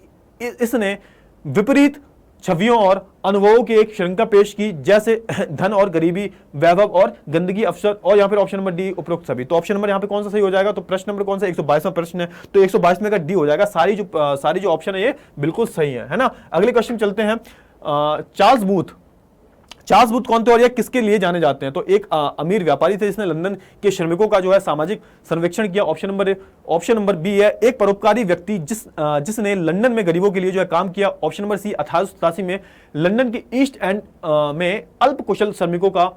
इसने विपरीत छवियों और अनुभवों की एक श्रृंखला पेश की, जैसे धन और गरीबी, वैभव और गंदगी, अवसर, और यहाँ पर ऑप्शन नंबर डी, उपरोक्त सभी। तो ऑप्शन नंबर यहाँ पे कौन सा सही हो जाएगा? तो प्रश्न नंबर कौन सा? 122वां प्रश्न है, तो 122 का डी हो जाएगा। सारी जो ऑप्शन है ये बिल्कुल सही है ना। अगले क्वेश्चन चलते हैं। चार्ल्स बूथ कौन थे और ये किसके लिए जाने जाते हैं? तो एक अमीर व्यापारी थे जिसने लंदन के श्रमिकों का जो है सामाजिक सर्वेक्षण किया। ऑप्शन नंबर बी है, एक परोपकारी व्यक्ति जिसने लंदन में गरीबों के लिए जो है काम किया। ऑप्शन नंबर सी, 1887 में लंदन के ईस्ट एंड में अल्प कुशल श्रमिकों का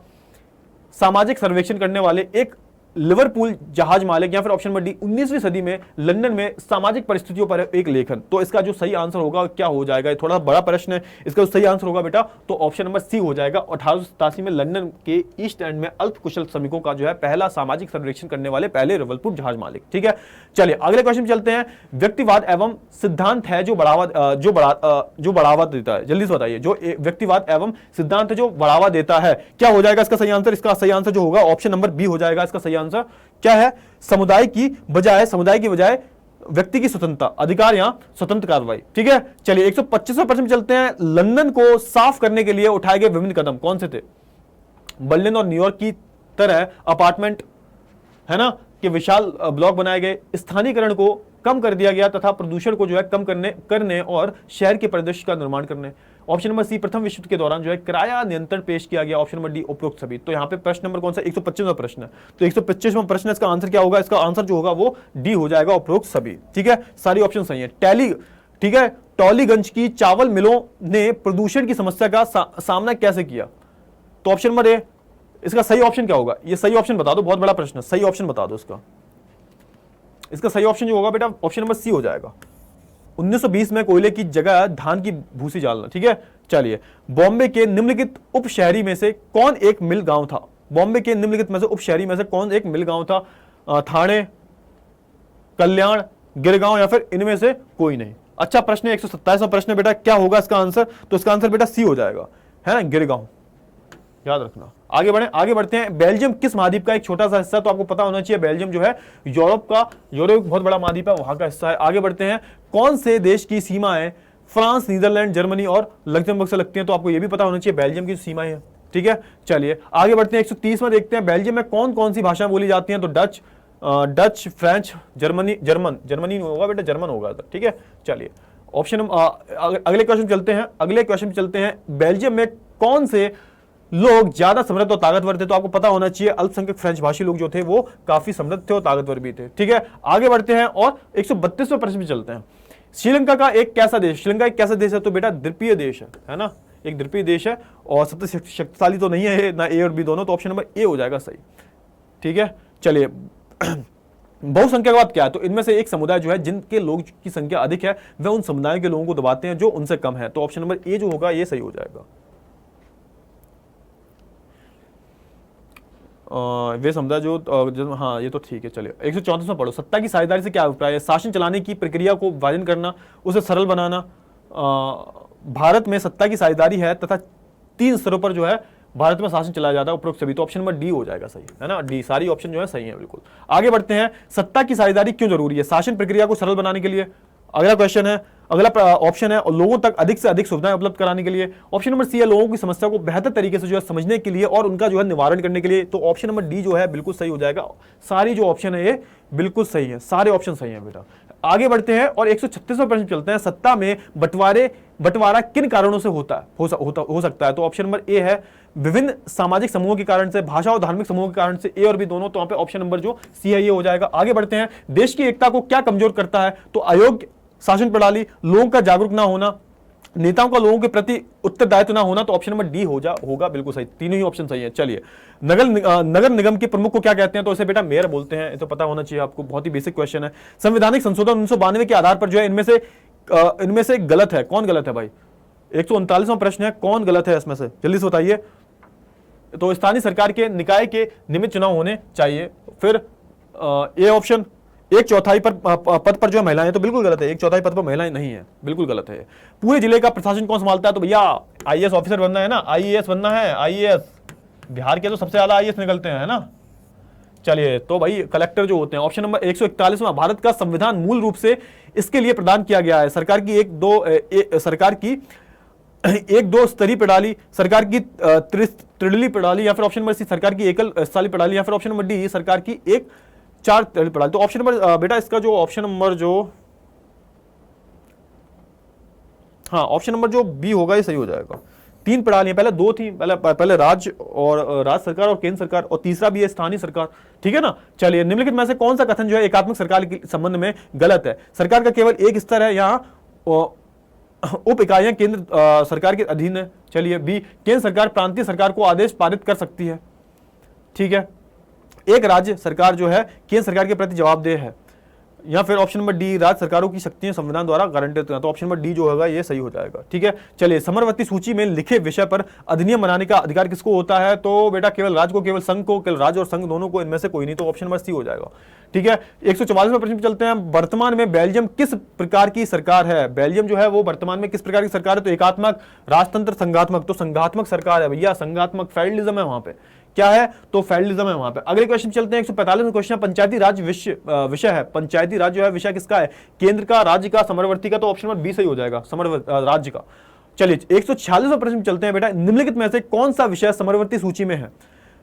सामाजिक सर्वेक्षण करने वाले एक लिवरपूल जहाज मालिक। या फिर ऑप्शन नंबर डी, 19वीं सदी में लंदन में सामाजिक परिस्थितियों पर एक लेखन। तो इसका जो सही आंसर होगा क्या हो जाएगा? थोड़ा बड़ा प्रश्न है, इसका जो सही आंसर होगा बेटा तो ऑप्शन नंबर सी हो जाएगा। 1887 में लंदन के ईस्ट एंड में अल्प कुशल श्रमिकों का जो है पहला सामाजिक सर्वेक्षण करने वाले पहले लिवरपूल जहाज मालिक, ठीक है। चलिए अगले क्वेश्चन में चलते हैं। व्यक्तिवाद एवं सिद्धांत है जो बढ़ावा देता है, जल्दी से बताइए। जो व्यक्तिवाद एवं सिद्धांत है जो बढ़ावा देता है, क्या हो जाएगा इसका सही आंसर? इसका सही आंसर जो होगा ऑप्शन नंबर बी हो जाएगा। इसका सही आंसर क्या है? समुदाय की बजाय व्यक्ति की स्वतंत्रता, अधिकार या स्वतंत्र कार्रवाई, ठीक है। चलिए 125वां प्रश्न में चलते हैं। लंदन को साफ करने के लिए उठाए गए विभिन्न कदम कौन से थे? बर्लिन और न्यूयॉर्क की तरह अपार्टमेंट, है ना, के विशाल ब्लॉक बनाए गए, स्थानीयकरण को कम कर दिया गया तथा प्रदूषण को जो है कम करने और शहर के परिदृश्य का निर्माण करने। ऑप्शन नंबर सी, प्रथम विश्व युद्ध के दौरान जो है किराया नियंत्रण पेश किया गया। ऑप्शन नंबर डी, उपरोक्त सभी। तो यहाँ पे प्रश्न नंबर कौन सा? 125वां प्रश्न है, तो 125वां प्रश्न इसका आंसर क्या होगा? इसका आंसर जो होगा वो डी हो जाएगा, उपरोक्त सभी, ठीक है। सारी ऑप्शन सही है। ठीक है, टॉलीगंज की चावल मिलों ने प्रदूषण की समस्या का सामना कैसे किया? तो ऑप्शन नंबर ए, इसका सही ऑप्शन क्या होगा? ये सही ऑप्शन बता दो, बहुत बड़ा प्रश्न है, सही ऑप्शन बता दो इसका। इसका सही ऑप्शन जो होगा बेटा ऑप्शन नंबर सी हो जाएगा। 1920 में कोयले की जगह धान की भूसी डालना। ठीक है, चलिए बॉम्बे के निम्नलिखित उप शहरी में से कौन एक मिल गांव था? बॉम्बे के निम्नलिखित में से उप शहरी में से कौन एक मिल गांव था? थाने, कल्याण, गिरगांव या फिर इनमें से कोई नहीं। अच्छा प्रश्न है, 127वां प्रश्न है बेटा, क्या होगा इसका आंसर? तो इसका आंसर बेटा सी हो जाएगा, है ना, गिरगांव, याद रखना। आगे बढ़ते हैं। बेल्जियम किस महाद्वीप का एक छोटा सा हिस्सा? तो आपको पता होना चाहिए बेल्जियम जो है यूरोप बहुत बड़ा महाद्वीप है, वहां का हिस्सा है। आगे बढ़ते हैं, कौन से देश की सीमाएं फ्रांस, नीदरलैंड, जर्मनी और लग्जमबर्ग से लगती हैं? तो आपको यह भी पता होना चाहिए बेल्जियम की सीमाएं है। ठीक है, चलिए आगे बढ़ते हैं। 130 में देखते हैं बेल्जियम में कौन कौन सी भाषाएं बोली जाती हैं? तो डच, फ्रेंच, जर्मन नहीं होगा बेटा, जर्मन होगा। ठीक है, चलिए ऑप्शन अगले क्वेश्चन चलते हैं। बेल्जियम में कौन से लोग ज्यादा समृद्ध और ताकतवर थे? तो आपको पता होना चाहिए अल्पसंख्यक फ्रेंच भाषी लोग जो थे वो काफी समृद्ध थे और ताकतवर भी थे। ठीक है, आगे बढ़ते हैं और 132वें प्रश्न में चलते हैं। श्रीलंका का एक कैसा देश है? तो बेटा द्वीपीय देश है ना, एक द्वीपीय देश है और सबसे शक्तिशाली तो नहीं है ना, ए और बी दोनों, तो ऑप्शन नंबर ए हो जाएगा सही। ठीक है, चलिए बहुसंख्यकवाद क्या है? तो इनमें से एक समुदाय जो है जिनके लोग की संख्या अधिक है वह उन समुदायों के लोगों को दबाते हैं जो उनसे कम है। तो ऑप्शन नंबर ए जो होगा ये सही हो जाएगा। वे समुदाय जो हाँ ये तो ठीक है। चलिए 134 में पढ़ो। सत्ता की साझेदारी से क्या अभिप्राय है? शासन चलाने की प्रक्रिया को विभाजन करना, उसे सरल बनाना। भारत में सत्ता की साझेदारी है तथा 3 स्तरों पर जो है भारत में शासन चलाया जाता है, उपरोक्त सभी। तो ऑप्शन नंबर डी हो जाएगा सही, है ना, डी। सारी ऑप्शन जो है सही है बिल्कुल। आगे बढ़ते हैं, सत्ता की साझेदारी क्यों जरूरी है? शासन प्रक्रिया को सरल बनाने के लिए। अगला क्वेश्चन है, अगला ऑप्शन है लोगों तक अधिक से अधिक सुविधाएं उपलब्ध कराने के लिए। ऑप्शन नंबर सी है लोगों की समस्या को बेहतर तरीके से जो है समझने के लिए और उनका जो है निवारण करने के लिए। तो ऑप्शन नंबर डी जो है बिल्कुल सही हो जाएगा। सारी जो ऑप्शन है ये बिल्कुल सही है, सारे ऑप्शन सही है बेटा। आगे बढ़ते हैं और 136वें प्रश्न चलते हैं। सत्ता में बंटवारा किन कारणों से हो सकता है? तो ऑप्शन नंबर ए है विभिन्न सामाजिक समूहों के कारण से, भाषा और धार्मिक समूहों के कारण से, ए और बी दोनों। तो वहां पे ऑप्शन नंबर जो सी है ये हो जाएगा। आगे बढ़ते हैं, देश की एकता को क्या कमजोर करता है? तो अयोग्य शासन प्रणाली, लोगों का जागरूक ना होना, नेताओं का लोगों के प्रति उत्तरदायित्व ना होना। तो ऑप्शन नंबर डी होगा बिल्कुल सही। तीनों ही ऑप्शन सही है। चलिए नगर निगम के प्रमुख को क्या कहते हैं? तो इसे बेटा मेयर बोलते हैं, ये तो पता होना चाहिए आपको, बहुत ही बेसिक क्वेश्चन है। संवैधानिक संशोधन 1992 के आधार पर जो है इनमें से गलत है, कौन गलत है भाई? 139वां प्रश्न है, कौन गलत है इसमें से, जल्दी से बताइए। तो स्थानीय सरकार के निकाय के नियमित चुनाव होने चाहिए। फिर ए ऑप्शन, 1/4 पद पर जो है महिलाएं, तो बिल्कुल गलत है, 1/4 पद पर महिलाएं नहीं है, बिल्कुल गलत है। पूरे जिले का प्रशासन कौन संभालता है? तो भैया आईएएस ऑफिसर बनना है ना, आईएएस बनना है, आईएएस। बिहार के तो सबसे ज्यादा आईएएस निकलते हैं, है ना। चलिए तो भाई कलेक्टर जो होते हैं। ऑप्शन नंबर 141वां, भारत का संविधान मूल रूप से इसके लिए प्रदान किया गया है सरकार की एक दो स्तरीय प्रणाली, सरकार की त्रिदलीय प्रणाली, या फिर ऑप्शन नंबर सी सरकार की एकल स्तरीय प्रणाली, या फिर ऑप्शन नंबर डी सरकार की एक 4 स्तरीय प्रणाली। तो ऑप्शन नंबर बेटा इसका जो ऑप्शन नंबर ऑप्शन नंबर जो बी होगा ये सही हो जाएगा। 3 प्रणालियां, पहले 2 थी, पहले राज्य सरकार और केंद्र सरकार, और तीसरा भी है स्थानीय सरकार। ठीक है ना। चलिए निम्नलिखित में से कौन सा कथन जो है एकात्मक सरकार के संबंध में गलत है? सरकार का केवल एक स्तर है, यहाँ उप इकाइयां केंद्र सरकार के अधीन है। चलिए बी, केंद्र सरकार प्रांतीय सरकार को आदेश पारित कर सकती है। ठीक है, एक राज्य सरकार जो है केंद्र सरकार के प्रति जवाबदेह है। या फिर ऑप्शन नंबर डी, राज्य सरकारों की शक्तियां संविधान द्वारा गारंटित हैं। तो ऑप्शन नंबर डी जो होगा ये सही हो जाएगा। ठीक है, चलिए समरवर्ती सूची में लिखे विषय पर अधिनियम बनाने का अधिकार किसको होता है? तो बेटा केवल राज्य को, केवल संघ को, केवल राज्य और संघ दोनों को, इनमें से कोई नहीं। तो ऑप्शन नंबर सी हो जाएगा। ठीक है, 144वें प्रश्न पे चलते हैं। वर्तमान में बेल्जियम किस प्रकार की सरकार है? बेल्जियम जो है वो वर्तमान में किस प्रकार की सरकार है? तो एकात्मक, राजतंत्र, संघात्मक। तो संघात्मक सरकार है भैया, संघात्मक, फेडरलिज्म है वहां पे। क्या है? तो फेडरलिज्म है वहां पे। अगले क्वेश्चन चलते हैं। 145वां क्वेश्चन पंचायती राज विषय है। पंचायती राज जो है विषय किसका है? केंद्र का, राज्य का, समरवर्ती का। तो ऑप्शन नंबर बी सही हो जाएगा, राज्य का। चलिए 146वां प्रश्न चलते हैं बेटा। निम्नलिखित में से कौन सा विषय समरवर्ती सूची में है?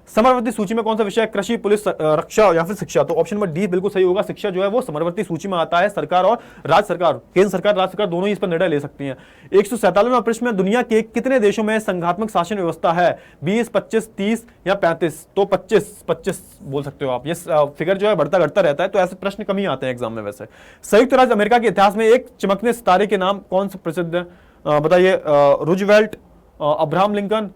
समरवर्ती सूची में कौन सा विषय? कृषि, पुलिस, रक्षा या फिर शिक्षा। तो ऑप्शन नंबर डी बिल्कुल सही होगा। शिक्षा जो है वो समरवर्ती सूची में आता है। सरकार और राज्य सरकार, केंद्र सरकार, राज्य सरकार दोनों ही इस पर निर्णय ले सकती हैं। 147वां प्रश्न में दुनिया के कितने देशों में संघात्मक शासन व्यवस्था है? 20, 25, 30 या 35? तो 25 बोल सकते हो आप। ये फिगर जो है बढ़ता घटता रहता है, तो ऐसे प्रश्न कम ही आते हैं एग्जाम में। वैसे संयुक्त राज्य अमेरिका के इतिहास में एक चमकने सितारे के नाम कौन से प्रसिद्ध है? बताइए। Roosevelt, Abraham Lincoln,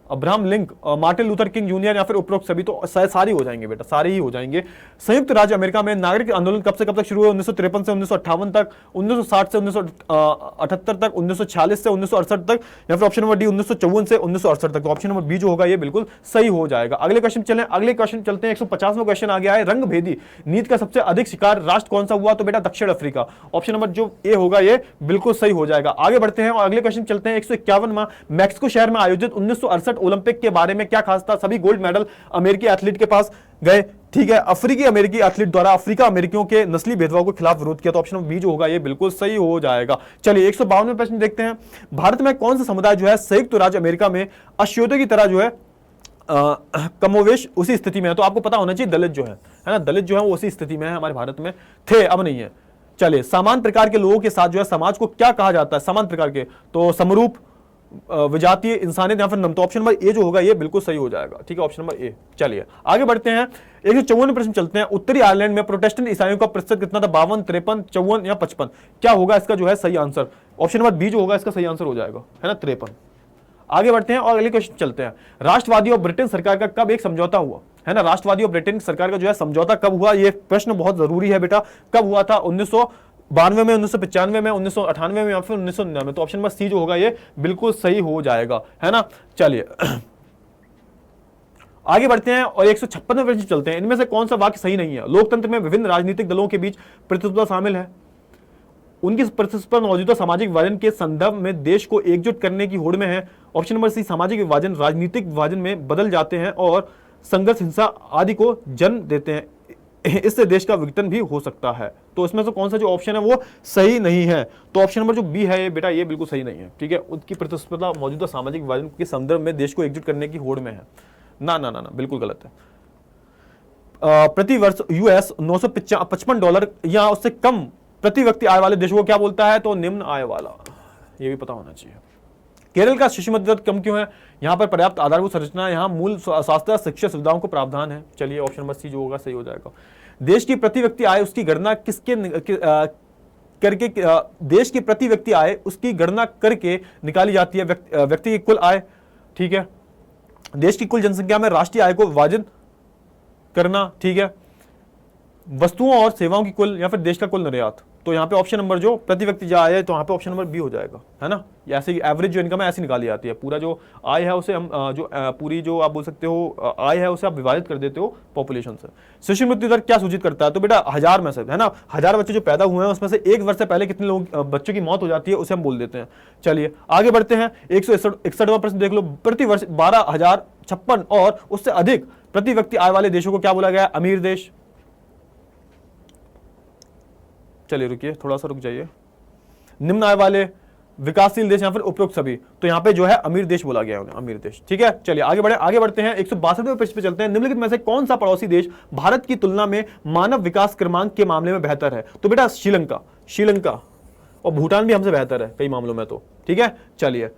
Abraham Lincoln, Martin Luther king junior या फिर उपरोक्त सभी? तो सारे हो जाएंगे बेटा, सारे ही हो जाएंगे। संयुक्त राज्य अमेरिका में नागरिक आंदोलन कब से कब तक शुरू हुआ? 1953 से 1958 तक, 1960 से 1978 तक, 1946 से 1968 तक, या फिर ऑप्शन नंबर डी 1954 से 1968 तक। तो ऑप्शन नंबर बी जो होगा ये बिल्कुल सही हो जाएगा। अगले क्वेश्चन चलें, अगले क्वेश्चन चलते हैं। 150वां क्वेश्चन आ गया है, रंग भेदी नीति का सबसे अधिक शिकार राष्ट्र कौन सा हुआ? तो बेटा दक्षिण अफ्रीका। ऑप्शन नंबर जो ए होगा ये बिल्कुल सही हो जाएगा। आगे बढ़ते हैं और अगले क्वेश्चन चलते हैं। 151वां, मैक्सिको शहर में आयोजित 1968 ओलंपिक के बारे में क्या खास था? सभी गोल्ड मेडल अमेरिकी एथलीट के पास गए, ठीक है। अफ्रीकी अमेरिकी एथलीट द्वारा अफ्रीका अमेरिकियों के नस्ली भेदभाव के खिलाफ विरोध किया। तो ऑप्शन नंबर बी जो होगा ये बिल्कुल सही हो जाएगा। चलिए 152वें प्रश्न देखते हैं। भारत में कौन सा समुदाय जो है संयुक्त राज्य अमेरिका में अस्योदय की तरह जो है कमोवेश उसी स्थिति में है? तो आपको पता होना चाहिए दलित जो है ना, दलित जो है वो उसी स्थिति में है, हमारे भारत में थे, अब नहीं है। चलिए समान प्रकार के लोगों के साथ जो है समाज को क्या कहा जाता है? समान प्रकार के, तो समरूप, विजातीय, इंसानियत या फिर नम। तो ऑप्शन नंबर ए जो होगा ये बिल्कुल सही हो जाएगा, ठीक है, ऑप्शन नंबर ए। चलिए आगे बढ़ते हैं। 154वें प्रश्न चलते हैं। उत्तरी आयरलैंड में प्रोटेस्टेंट ईसाइयों का प्रतिशत कितना था? 52, 53, 54 या 55? क्या होगा इसका जो है सही आंसर? ऑप्शन नंबर बी जो होगा इसका सही आंसर हो जाएगा, है ना, 53। आगे बढ़ते हैं और अगले क्वेश्चन चलते हैं। राष्ट्रवादी और ब्रिटेन सरकार का कब एक समझौता हुआ? है ना, राष्ट्रवादी और ब्रिटेन सरकार का जो है समझौता कब हुआ? ये प्रश्न बहुत जरूरी है बेटा। कब हुआ था? 1992 में, 1995 में, 1998 में या फिर 1999? तो ऑप्शन नंबर सी जो होगा ये बिल्कुल सही हो जाएगा, है ना। चलिए आगे बढ़ते हैं और 156वें प्रश्न चलते हैं। इनमें से कौन सा वाक्य सही नहीं है? लोकतंत्र में विभिन्न राजनीतिक दलों के बीच प्रतिस्पर्धा शामिल है। उनकी प्रतिस्पर्धा मौजूदा सामाजिक विभाजन के संदर्भ में देश को एकजुट करने की होड़ में है। ऑप्शन नंबर सी, सामाजिक विभाजन राजनीतिक विभाजन में बदल जाते हैं और संघर्ष, हिंसा आदि को जन्म देते हैं, इससे देश का विघटन भी हो सकता है। तो इसमें से कौन सा जो ऑप्शन है वो सही नहीं है? तो ऑप्शन नंबर जो बी है ये बेटा ये बिल्कुल सही नहीं है, ठीक है। उनकी प्रतिस्पर्धा मौजूदा सामाजिक विभाजन के संदर्भ में देश को एकजुट करने की होड़ में है, ना ना ना ना, बिल्कुल गलत है। प्रति वर्ष यूएस $955 या उससे कम प्रति व्यक्ति आय वाले देशों को क्या बोलता है? तो निम्न आय वाला, ये भी पता होना चाहिए। केरल का शिशु मृत्यु दर कम क्यों है? यहाँ पर पर्याप्त आधारभूत संरचना, यहाँ मूल स्वास्थ्य शिक्षा सुविधाओं को प्रावधान है। चलिए ऑप्शन नंबर सी जो होगा सही हो जाएगा। देश की प्रति व्यक्ति आय उसकी गणना करके देश की प्रति व्यक्ति आय उसकी गणना करके निकाली जाती है, व्यक्ति की कुल आय, ठीक है। देश की कुल जनसंख्या में राष्ट्रीय आय को विभाजित करना, ठीक है। वस्तुओं और सेवाओं की कुल या फिर देश का कुल निर्यात। तो यहाँ पे ऑप्शन नंबर जो प्रति व्यक्ति जो आय है तो यहाँ पे ऑप्शन नंबर बी हो जाएगा, है ना। ऐसे एवरेज जो इनकम है ऐसी निकाली जाती है। पूरा जो आय है उसे हम पूरी जो आप बोल सकते हो आय है उसे आप विभाजित कर देते हो पॉपुलेशन से। शिशु मृत्यु दर क्या सूचित करता है? तो बेटा 1000 में से, है ना, 1000 बच्चे जो पैदा हुए हैं उसमें से 1 वर्ष से पहले कितने लोग बच्चों की मौत हो जाती है उसे हम बोल देते हैं। चलिए आगे बढ़ते हैं। 161वां प्रश्न देख लो। प्रति वर्ष 12,056 और उससे अधिक प्रति व्यक्ति आय वाले देशों को क्या बोला गया? अमीर देश। चलिए रुकिए, थोड़ा सा रुक जाइए। निम्न आय वाले, विकासशील देश या फिर उपरोक्त सभी। तो यहाँ पे जो है अमीर देश बोला गया है उन्हें, अमीर देश, ठीक है। चलिए आगे बढ़ते हैं। 162वें पृष्ठ पे चलते हैं। निम्नलिखित में से कौन सा पड़ोसी देश भारत की तुलना में मानव विकास क्रमांक के मामले में बेहतर है? तो बेटा श्रीलंका और भूटान भी हमसे बेहतर है कई मामलों में, तो ठीक है। चलिए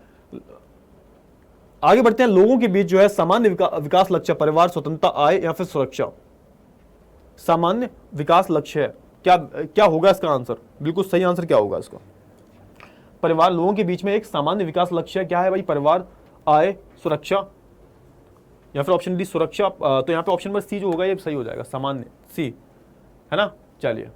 आगे बढ़ते हैं। लोगों के बीच जो है सामान्य विकास लक्ष्य परिवार, स्वतंत्रता, आय या फिर सुरक्षा? सामान्य विकास लक्ष्य है, क्या होगा इसका आंसर? बिल्कुल सही आंसर क्या होगा इसका? परिवार, लोगों के बीच में एक सामान्य विकास लक्ष्य क्या है भाई? परिवार, आय, सुरक्षा या फिर ऑप्शन डी सुरक्षा। तो यहाँ पे ऑप्शन नंबर सी जो होगा ये सही हो जाएगा, सामान्य, सी, है ना। चलिए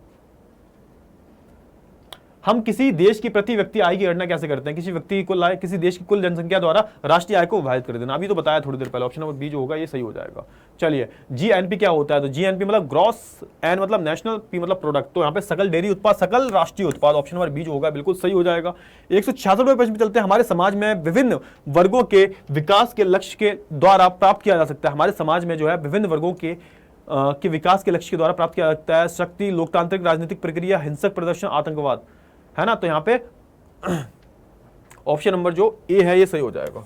हम किसी देश की प्रति व्यक्ति आय की गणना कैसे करते हैं? किसी व्यक्ति की कुल आय किसी देश की कुल जनसंख्या द्वारा राष्ट्रीय आय को विभाजित कर देना। अभी तो बताया थोड़ी देर पहले, ऑप्शन नंबर बी जो होगा ये सही हो जाएगा। चलिए जीएनपी क्या होता है? तो जीएनपी मतलब ग्रॉस, एन मतलब नेशनल, पी मतलब प्रोडक्ट। तो यहाँ पे सकल डेयरी उत्पाद, सकल राष्ट्रीय उत्पाद, ऑप्शन नंबर बी जो होगा बिल्कुल सही हो जाएगा। 166वें प्रश्न पे चलते हैं। हमारे समाज में विभिन्न वर्गों के विकास के लक्ष्य के द्वारा प्राप्त किया जा सकता है। हमारे समाज में जो है विभिन्न वर्गों के विकास के लक्ष्य के द्वारा प्राप्त किया जा सकता है। शक्ति, लोकतांत्रिक राजनीतिक प्रक्रिया, हिंसक प्रदर्शन, आतंकवाद, है ना। तो यहां पे ऑप्शन नंबर जो ए है ये सही हो जाएगा।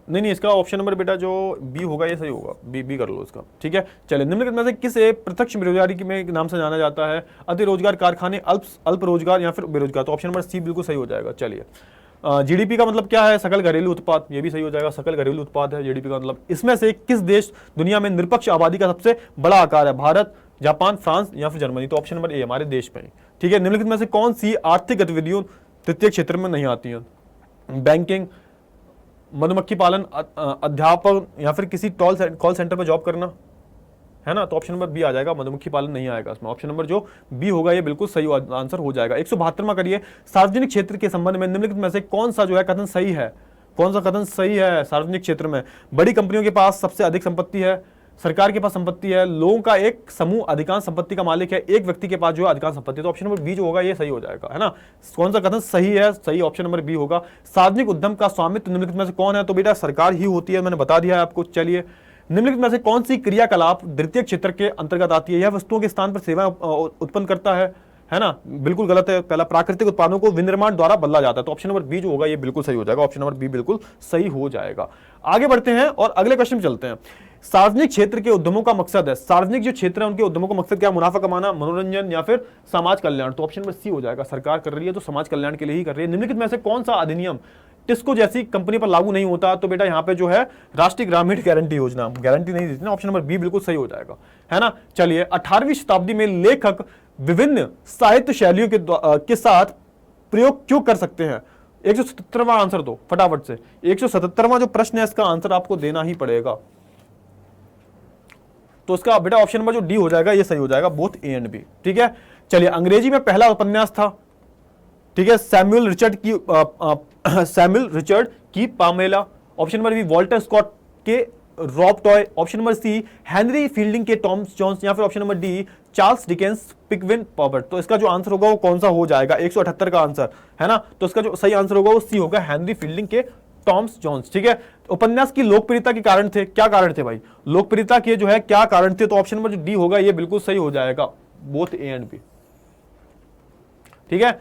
नहीं, इसका ऑप्शन नंबर बेटा जो बी होगा ये सही होगा, बी कर लो इसका, ठीक है। चलिए निम्नलिखित में से किसे प्रत्यक्ष बेरोजगारी के नाम से जाना जाता है? अति रोजगार, कारखाने, अल्प रोजगार या फिर बेरोजगार? तो ऑप्शन नंबर सी बिल्कुल सही हो जाएगा। चलिए जीडीपी का मतलब क्या है? सकल घरेलू उत्पाद, ये भी सही हो जाएगा, सकल घरेलू उत्पाद है जीडीपी का मतलब। इसमें से किस देश दुनिया में निरपेक्ष आबादी का सबसे बड़ा आकार है? भारत, जापान, फ्रांस या फिर जर्मनी? तो ऑप्शन नंबर ए हमारे देश में। ठीक है, निम्नलिखित में से कौन सी आर्थिक गतिविधियों तृतीय क्षेत्र में नहीं आती है? बैंकिंग, मधुमक्खी पालन, अध्यापन या फिर किसी कॉल सेंटर पर जॉब करना, है ना? तो ऑप्शन नंबर बी आ जाएगा, मधुमक्खी पालन नहीं आएगा इसमें। ऑप्शन नंबर जो बी होगा ये बिल्कुल सही आंसर हो जाएगा। 172वां करिए, सार्वजनिक क्षेत्र के संबंध में निम्नलिखित में से कौन सा जो है कथन सही है? कौन सा कथन सही है? सार्वजनिक क्षेत्र में बड़ी कंपनियों के पास सबसे अधिक संपत्ति है, सरकार के पास संपत्ति है, लोगों का एक समूह अधिकांश संपत्ति का मालिक है, एक व्यक्ति के पास जो है अधिकांश संपत्ति। तो ऑप्शन नंबर बी जो होगा ये सही हो जाएगा, है ना? कौन सा कथन सही है? सही ऑप्शन नंबर बी होगा। सार्वजनिक उद्यम का स्वामित्व निम्नलिखित में से कौन है? तो बेटा सरकार ही होती है, मैंने बता दिया है आपको। चलिए, निम्नलिखित में से कौन सी क्रियाकलाप द्वितीय क्षेत्र के अंतर्गत आती है? यह वस्तुओं के स्थान पर सेवाएं उत्पन्न करता है ना? बिल्कुल गलत है। पहला, प्राकृतिक उत्पादों को विनिर्माण द्वारा बदला जाता है। तो ऑप्शन नंबर बी जो होगा ये बिल्कुल सही हो जाएगा। ऑप्शन नंबर बी बिल्कुल सही हो जाएगा। आगे बढ़ते हैं और अगले क्वेश्चन चलते हैं। सार्वजनिक क्षेत्र के उद्यमों का मकसद है, सार्वजनिक जो क्षेत्र है उनके उद्यमों का मकसद क्या? मुनाफा कमाना, मनोरंजन या फिर समाज कल्याण? तो ऑप्शन नंबर सी हो जाएगा। सरकार कर रही है तो समाज कल्याण के लिए ही कर रही है। निम्नलिखित में से कौन सा अधिनियम टिस्को जैसी कंपनी पर लागू नहीं होता? तो बेटा यहाँ पे जो है राष्ट्रीय ग्रामीण गारंटी योजना, गारंटी नहीं देती ना। ऑप्शन नंबर बी बिल्कुल सही हो जाएगा, है ना? चलिए, 18वीं शताब्दी में लेखक विभिन्न साहित्य शैलियों के साथ प्रयोग क्यों कर सकते हैं? 177वां आंसर दो फटाफट से। 177वां जो प्रश्न है इसका आंसर आपको देना ही पड़ेगा। तो इसका बेटा ऑप्शन नंबर जो डी हो जाएगा ये सही हो जाएगा, बोथ ए एंड बी। ठीक है, चलिए, अंग्रेजी में पहला उपन्यास था, ठीक है, सैमुअल रिचर्ड की Pamela. Option number B, Walter Scott के Rob Roy. Option number C, Henry Fielding के टॉम जोन्स, या फिर option number D, Charles Dickens Pickwick Papers. तो इसका जो आंसर होगा वो कौन सा हो जाएगा? 178 का आंसर, है ना? तो इसका जो सही आंसर होगा वो सी होगा, हेनरी फील्डिंग के टॉम्स जोन्स। ठीक है, उपन्यास की लोकप्रियता के कारण थे, क्या कारण थे भाई? लोकप्रियता के जो है क्या कारण थे? तो ऑप्शन नंबर जो डी होगा ये बिल्कुल सही हो जाएगा, बोथ ए एंड बी। ठीक है,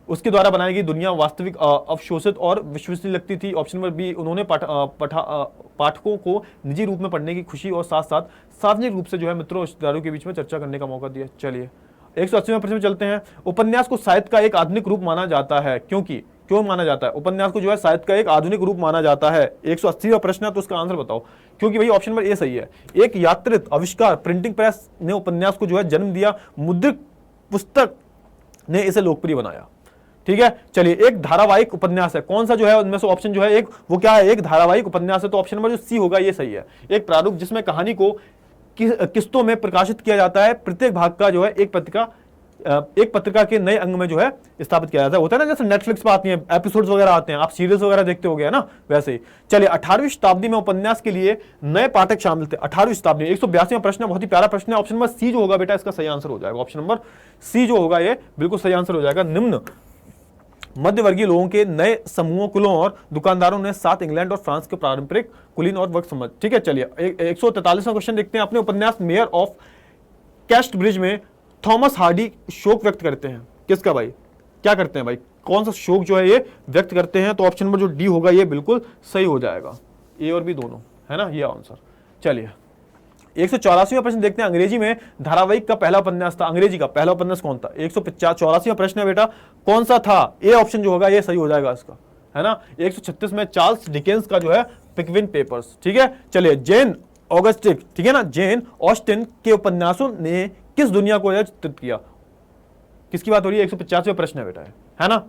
उसके द्वारा बनाई गई दुनिया वास्तविक, अवशोषित और विश्वसनीय लगती थी। ऑप्शन नंबर बी, उन्होंने पाठकों को निजी रूप में पढ़ने की खुशी और साथ साथ सार्वजनिक रूप से जो है मित्रों रिश्तेदारों के बीच में चर्चा करने का मौका दिया। चलिए, 180वें प्रश्न में चलते हैं। उपन्यास को साहित्य का एक आधुनिक रूप माना जाता है, क्यों माना जाता है? उपन्यास को जो है साहित्य का एक आधुनिक रूप माना जाता है। 180वां प्रश्न है तो उसका आंसर बताओ। क्योंकि भाई ऑप्शन नंबर ए सही है। एक यात्रित आविष्कार, प्रिंटिंग प्रेस ने उपन्यास को जो है जन्म दिया, मुद्रित पुस्तक ने इसे लोकप्रिय बनाया। ठीक है, चलिए, एक धारावाहिक उपन्यास है, कौन सा जो है उनमें से ऑप्शन जो है एक वो क्या है? एक धारावाहिक उपन्यास है। तो ऑप्शन नंबर जो सी होगा ये सही है। एक प्रारूप जिसमें कहानी को किस्तों में प्रकाशित किया जाता है, प्रत्येक भाग का जो है एक पत्रिका के नए अंग में जो है स्थापित किया जाता है। होता है ना, जैसे नेटफ्लिक्स पे आती हैं एपिसोड्स वगैरह आते हैं, आप सीरीज वगैरह देखते हो गए ना, वैसे ही। चलिए, 18वीं शताब्दी में उपन्यास के लिए नए पाठक शामिल थे। 18वीं शताब्दी में 182वां प्रश्न, बहुत ही प्यारा प्रश्न है। ऑप्शन नंबर सी जो होगा बेटा इसका सही आंसर हो जाएगा। ऑप्शन नंबर सी जो होगा ये बिल्कुल सही आंसर हो जाएगा। निम्न मध्यवर्गीय लोगों के नए समूहों, कुलों और दुकानदारों ने साथ इंग्लैंड और फ्रांस के पारंपरिक कुलीन और वर्ग समझ। ठीक है, चलिए, 143वां क्वेश्चन देखते हैं। अपने उपन्यास मेयर ऑफ कैस्टब्रिज में थॉमस हार्डी शोक व्यक्त करते हैं, किसका भाई? क्या करते हैं भाई? कौन सा शोक जो है ये व्यक्त करते हैं? तो ऑप्शन नंबर जो डी होगा ये बिल्कुल सही हो जाएगा, ए और बी दोनों, है ना, ये आंसर। चलिए, 184वां प्रश्न देखते हैं। अंग्रेजी में धारावाहिक का पहला उपन्यास था, अंग्रेजी का पहला उपन्यास कौन था? 184वां प्रश्न है बेटा, कौन सा था? ए ऑप्शन जो होगा ये सही हो जाएगा इसका, है ना। 136 में चार्ल्स डिकेंस का जो है पिकविन पेपर्स। ठीक है, चलिए, जेन ऑगस्टिन, ठीक है ना, जेन ऑस्टिन के उपन्यासों ने किस दुनिया को चित्रित किया? किसकी बात हो रही है? 185वां प्रश्न है बेटा, है ना।